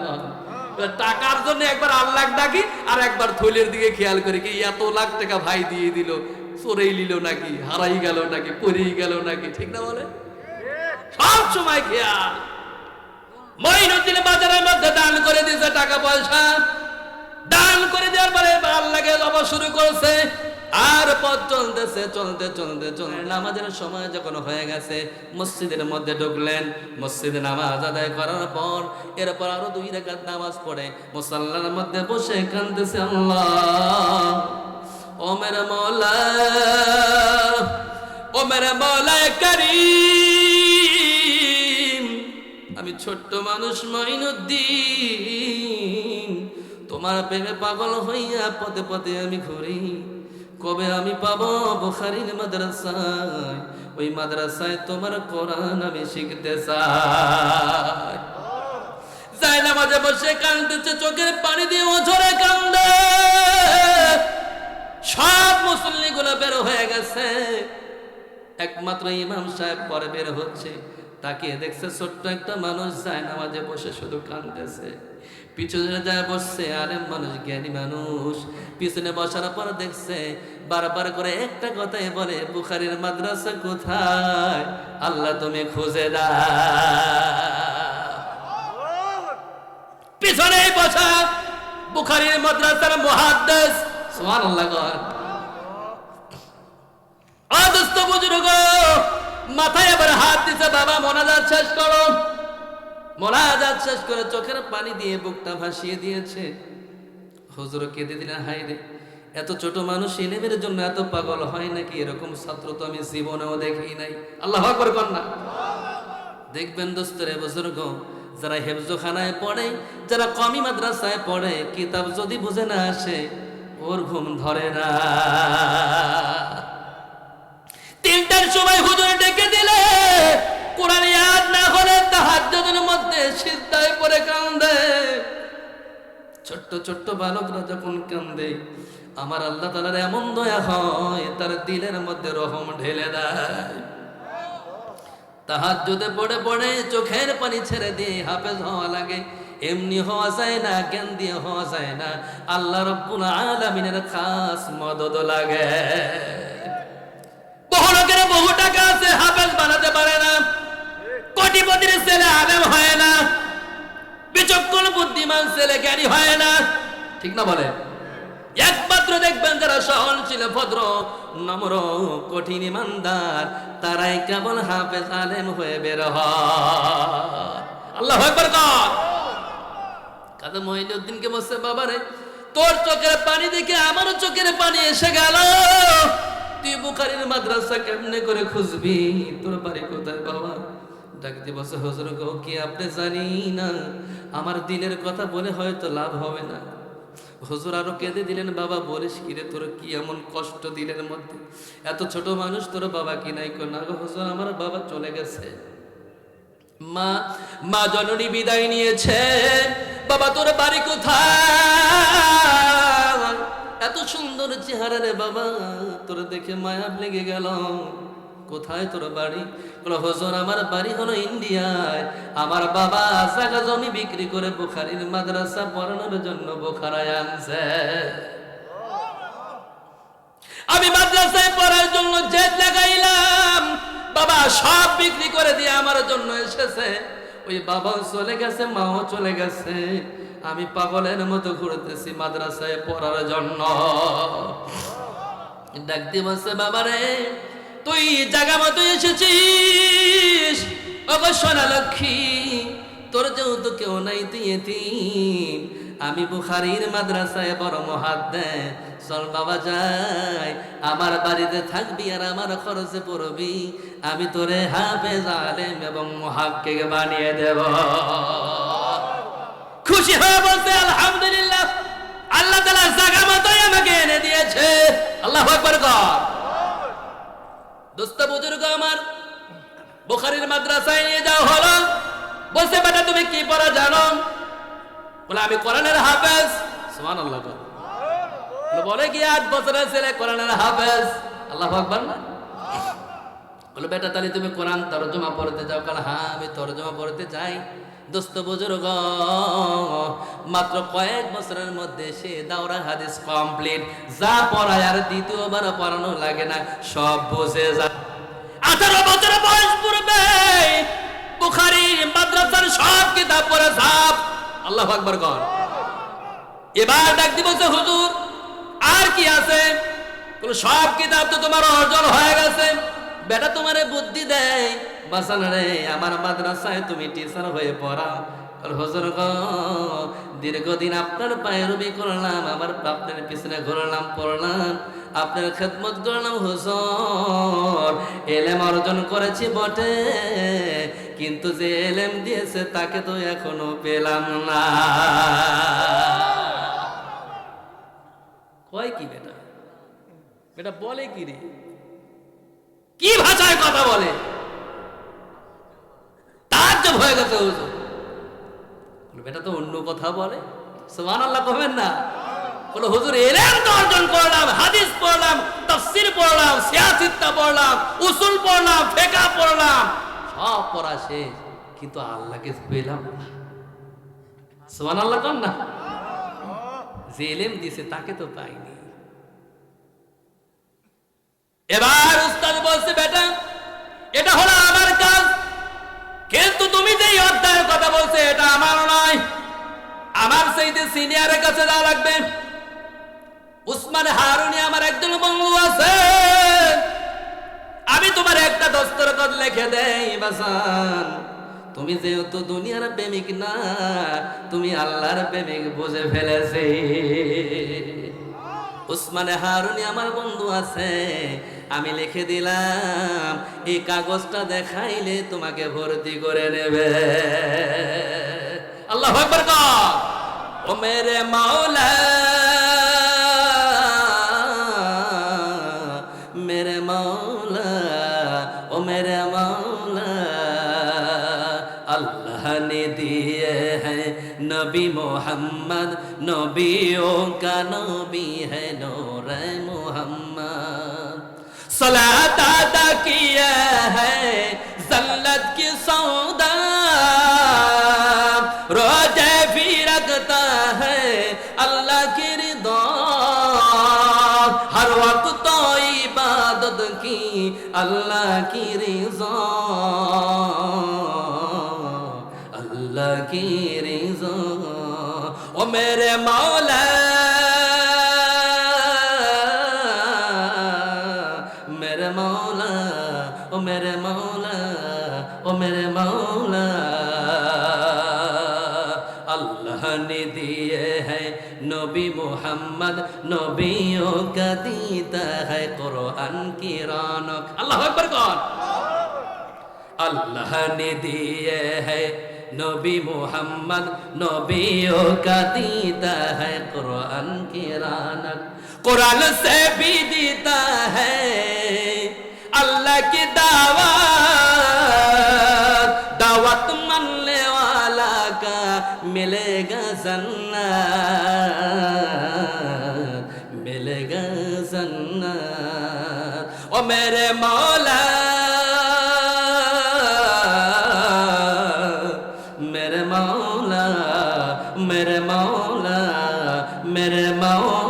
টাকার জন্য একবার আল্লাহ ডাকি, আর একবার থলের দিকে খেয়াল করি, কি এত লাখ টাকা ভাই দিয়ে দিল, চোরেই নিল নাকি, হারাই গেল নাকি, পরেই গেল নাকি? ঠিক না বলে? সব সময় খেয়াল। মঈনুদ্দিন বাজারের মধ্যে দান করে দিয়েছে টাকা পয়সা, দান করে দেওয়ার পরে আল্লাহকে জপা শুরু করছে। আর পথ চলতেছে, চলতে চলতে চলতে নামাজের সময় যখন হয়ে গেছে, মসজিদের মধ্যে ঢুকলেন। মসজিদে নামাজ আদায় করার পর এরপর আরো 2 রাকাত নামাজ পড়ে মুসাল্লার মধ্যে বসে কাঁদতেছে, আল্লাহ ও মেরে মওলা, ও মেরে মওলা কারীম, আমি ছোট্ট মানুষ মঈনুদ্দিন, তোমার প্রেমে পাগল হইয়া পথে পথে আমি ঘুরি, কবে আমি পাবো বুখারীর মাদ্রাসায়, ওই মাদ্রাসায় তোমার কোরআন আমি শিখতে চাই। যাই নামাজে বসে কাঁদতেছে, চোখের পানি দিয়ে ওঝরে কান্দে। সব মুসল্লি গুলো বের হয়ে গেছে, একমাত্র ইমাম সাহেব পরে বের হচ্ছে। তাকে দেখছে ছোট্ট একটা মানুষ যায় নামাজে বসে শুধু কাঁদতেছে। পিছনে যায় বসছে আলেম মানুষ, জ্ঞানী মানুষ। পিছনে বসার পর দেখছে বারবার করে একটা কথাই বলে, বুখারীর মাদ্রাসা কোথায়, আল্লাহ তুমি খুঁজে দাও। পিছনে বসা বুখারীর মাদ্রাসার মুহাদ্দিস, সুবহানাল্লাহ। আদস্ত বুজুর্গ মাথায় এবার হাত দিছে, বাবা মোনাজাত শেষ করো। মোনাজাত শেষ করে চোখের পানি দিয়ে বুকটা ভাসিয়ে দিয়েছে। হুজুর কেঁদে দিলেন, হায় রে, এত ছোট মানুষ ইলমের জন্য এত পাগল হয় নাকি? এরকম ছাত্র তো আমি জীবনেও দেখি নাই। আল্লাহু আকবার কর না। দেখবেন দোস্তরে বুজুর্গ, যারা হেফজখানায় পড়ে, যারা কমি মাদ্রাসায় পড়ে, কিতাব যদি বুঝে না আসে, ওর ঘুম ধরে না। 3টার সময় হুজুর ডেকে দিলে, কোরআন ইয়াদ না হলে তাহাজ্জুদের মধ্যে সিজদায় পড়ে কান্দে। ছোট্ট ছোট্ট বালকরা যখন কান্দে, আমার আল্লাহ তাআলার এমন দয়া হয়, তার দিলের মধ্যে রহম ঢেলে দেয়। তাহাজ্জুদে পড়ে পড়ে চোখের পানি ছেড়ে দিয়ে হাফেজ হওয়া লাগে। এমনি হওয়া যায় না, জ্ঞান দিয়ে হওয়া যায় না, আল্লাহ রাব্বুল আলামিনের খাস মদদ লাগে। বহু লোকের বহু টাকা আছে, হাফেজ বানাতে পারে না। কোটিপতির ছেলে আলেম হয় না, বিচক্ষণ বুদ্ধিমান ছেলে জ্ঞানী হয় না। ঠিক না বলে? একমাত্র দেখবেন যারা সহনশীল, ভদ্র, নম্র, কঠিন, ইমানদার, তারাই কেবল হাফেজ আলেম হয়ে বের হয়। আল্লাহু আকবার কর। কাজী মঈনুদ্দিনকে বলছে, বাবা রে, তোর চোখের পানি দেখে আমারও চোখের পানি এসে গেল। তুই বুখারীর মাদ্রাসা কেমনে করে খুঁজবি? তোর বাড়ি কোথায় বাবা? ডাক দিয়ে বসে, হুজুর গো, কি আপনি জানি না আমার দিলের কথা বলে হয়তো লাভ হবে না। হুজুর আরো কেঁদে দিলেন। বাবা বলিস কি রে, তোর কি এমন কষ্ট দিলের মধ্যে? এত ছোট মানুষ, তোর বাবা কি নাই? না গো হুজুর, আমার বাবা চলে গেছে। মা জননী বিদায় নিয়েছে। বাবা তোর বাড়ি কোথায়? এত সুন্দর চেহারা রে বাবা, তোর দেখে মায়া লেগে গেল। কোথায় তোর বাড়ি? বলো হুজুর আমার বাড়ি হলো ইন্ডিয়ায়। আমার বাবা জায়গা জমি বিক্রি করে বুখারীর মাদ্রাসা পড়ানোর জন্য বোখারায় আনছে। আমি মাদ্রাসায় পড়ার জন্য জেদ লাগাইলাম, বাবা সব বিক্রি করে দিয়ে আমার জন্য এসেছে। ওই বাবাও চলে গেছে, মাও চলে গেছে, আমি পাগলের মতো ঘুরতেছি মাদ্রাসায় পড়ার জন্য। ডাক দিয়ে বলছে, বাবা রে তুই জায়গা মতো এসেছিস। ওগো সোনা লক্ষ্মী, তোর যেহেতু কেউ নাই, তুই এতিম। আমি বুখারীর মাদ্রাসায় বড় মুহাদ্দিস। চল বাবা যাই, আমার বাড়িতে থাকবি আর আমার খরচে পড়বি। আমি তোরে হাফেজ, আলেম এবং মুহাক্কিক বানিয়ে দেব। খুশি হয়ে বলতে আলহামদুলিল্লাহ, আল্লাহ তাআলা জায়গা মতোই আমাকে এনে দিয়েছে। আল্লাহু আকবার কর। দোস্ত বুজুর্গ আমার, বুখারীর মাদ্রাসায় নিয়ে যাও হলো। বলছে বেটা তুমি কি পড়া জানো? বলে আমি কোরআনের হাফেজ। সুবহানাল্লাহ। বলে কি 8 বছরের ছেলে কোরআনের হাফেজ? আল্লাহু আকবার না? বলে বেটা তাহলে তুমি কোরআন তরজমা পড়তে যাও? কাল হ্যাঁ আমি তরজমা পড়তে যাই। দোস্ত বুজুর্গ, মাত্র কয়েক বছরের মধ্যে সে দাওরা হাদিস কমপ্লিট। যা পড়ায় আর দ্বিতীয়বার পড়ানো লাগে না, সব বুঝে যায়। 18 বছরের বয়স পূর্বে বুখারী মাদ্রাসার সব কিতাব পড়ে সাফ। আল্লাহু আকবার কর। এবার ডাক দিব যে হুজুর আর কি আছে? সব কিতাব তো তোমার অর্জন হয়ে গেছে। বেটা তোমারে বুদ্ধি দেয় বাসান রে, আমার মাদ্রাসায় তুমি টিচার হয়ে পড়াও। হুজুর গো, দীর্ঘদিন আপনার পায়রবি করলাম, আবার আপনার পিছনে ঘুরলাম, পড়লাম, আপনার খেদমত করলাম হুজুর। এলেম অর্জন করেছি বটে, কিন্তু যে এলেম দিয়েছে তাকে তো এখনো পেলাম না। কয় কি বেটা? বেটা বলে কি রে? কি ভাষায় কথা বলে? তাজ্জব হয়ে গেছে হুজুর। বেটা তো অন্য কথা বলে। সুবহানাল্লাহ কবেন না? বলে হুজুর এলেম তো অর্জন করলাম, হাদিস পড়লাম, তাফসীর পড়লাম, সিয়াসিত্তা পড়লাম, উসুল পড়লাম, ফিকহ পড়লাম, সব পড়া শেষ, কিন্তু আল্লাহকে পেলাম না। সুবহানাল্লাহ কোন না? যে এলেম দিয়েছে তাকে তো পাইনি। এবার উস্তাদ বলছে বেটা এটা হলো আমার কাজ, কিন্তু তুমি যে অধ্যায়ের কথা বলছো এটা আমার নয়, আমার চাইতে সিনিয়রের কাছে যাওয়া লাগবে। উসমান হারুনি আমার একজন বন্ধু আছে, আমি তোমার একটা দস্তরখত লিখে দেই বাসান। তুমি যেহেতু দুনিয়ার প্রেমিক না, তুমি আল্লাহর প্রেমিক বুঝে ফেলেছে। উসমান হারুনি আমার বন্ধু আছে, আমি লিখে দিলাম, এই কাগজটা দেখাইলে তোমাকে ভর্তি করে নেবে। আল্লাহু আকবার কর। ও মেরে মাওলা, मेरे मौला, ओ मेरे मौला, अल्लाह ने दिए हैं नबी मोहम्मद, नबियों का नबी है नूर मोहम्मद। सलात अदा किया है जल्लत की सौदा, रोजे भी रखता है अल्लाह की रिदा, हर वक्त तो इबादत की अल्लाह की रिज़ा, अल्लाह की रिज़ा। ओ मेरे मौला, मेरे मौला, ओ मेरे मौला, ओ मेरे मौला, अल्लाह ने दिए हैं नबी मोहम्मद। मोहम्मद नबियों का दीता है कुरान की रौनक। अल्लाह अकबर कौन? अल्लाह ने दिए है नबी मोहम्मद नबियों का दीता है कुरान की रौनक। कुरान से भी दीता है अल्लाह की दावत, दावत मानने वाला का मिलेगा जन्नत, मिलेगा जन्नत। ओ मेरे मौला मेरे मौला मेरे मौला मेरे मौला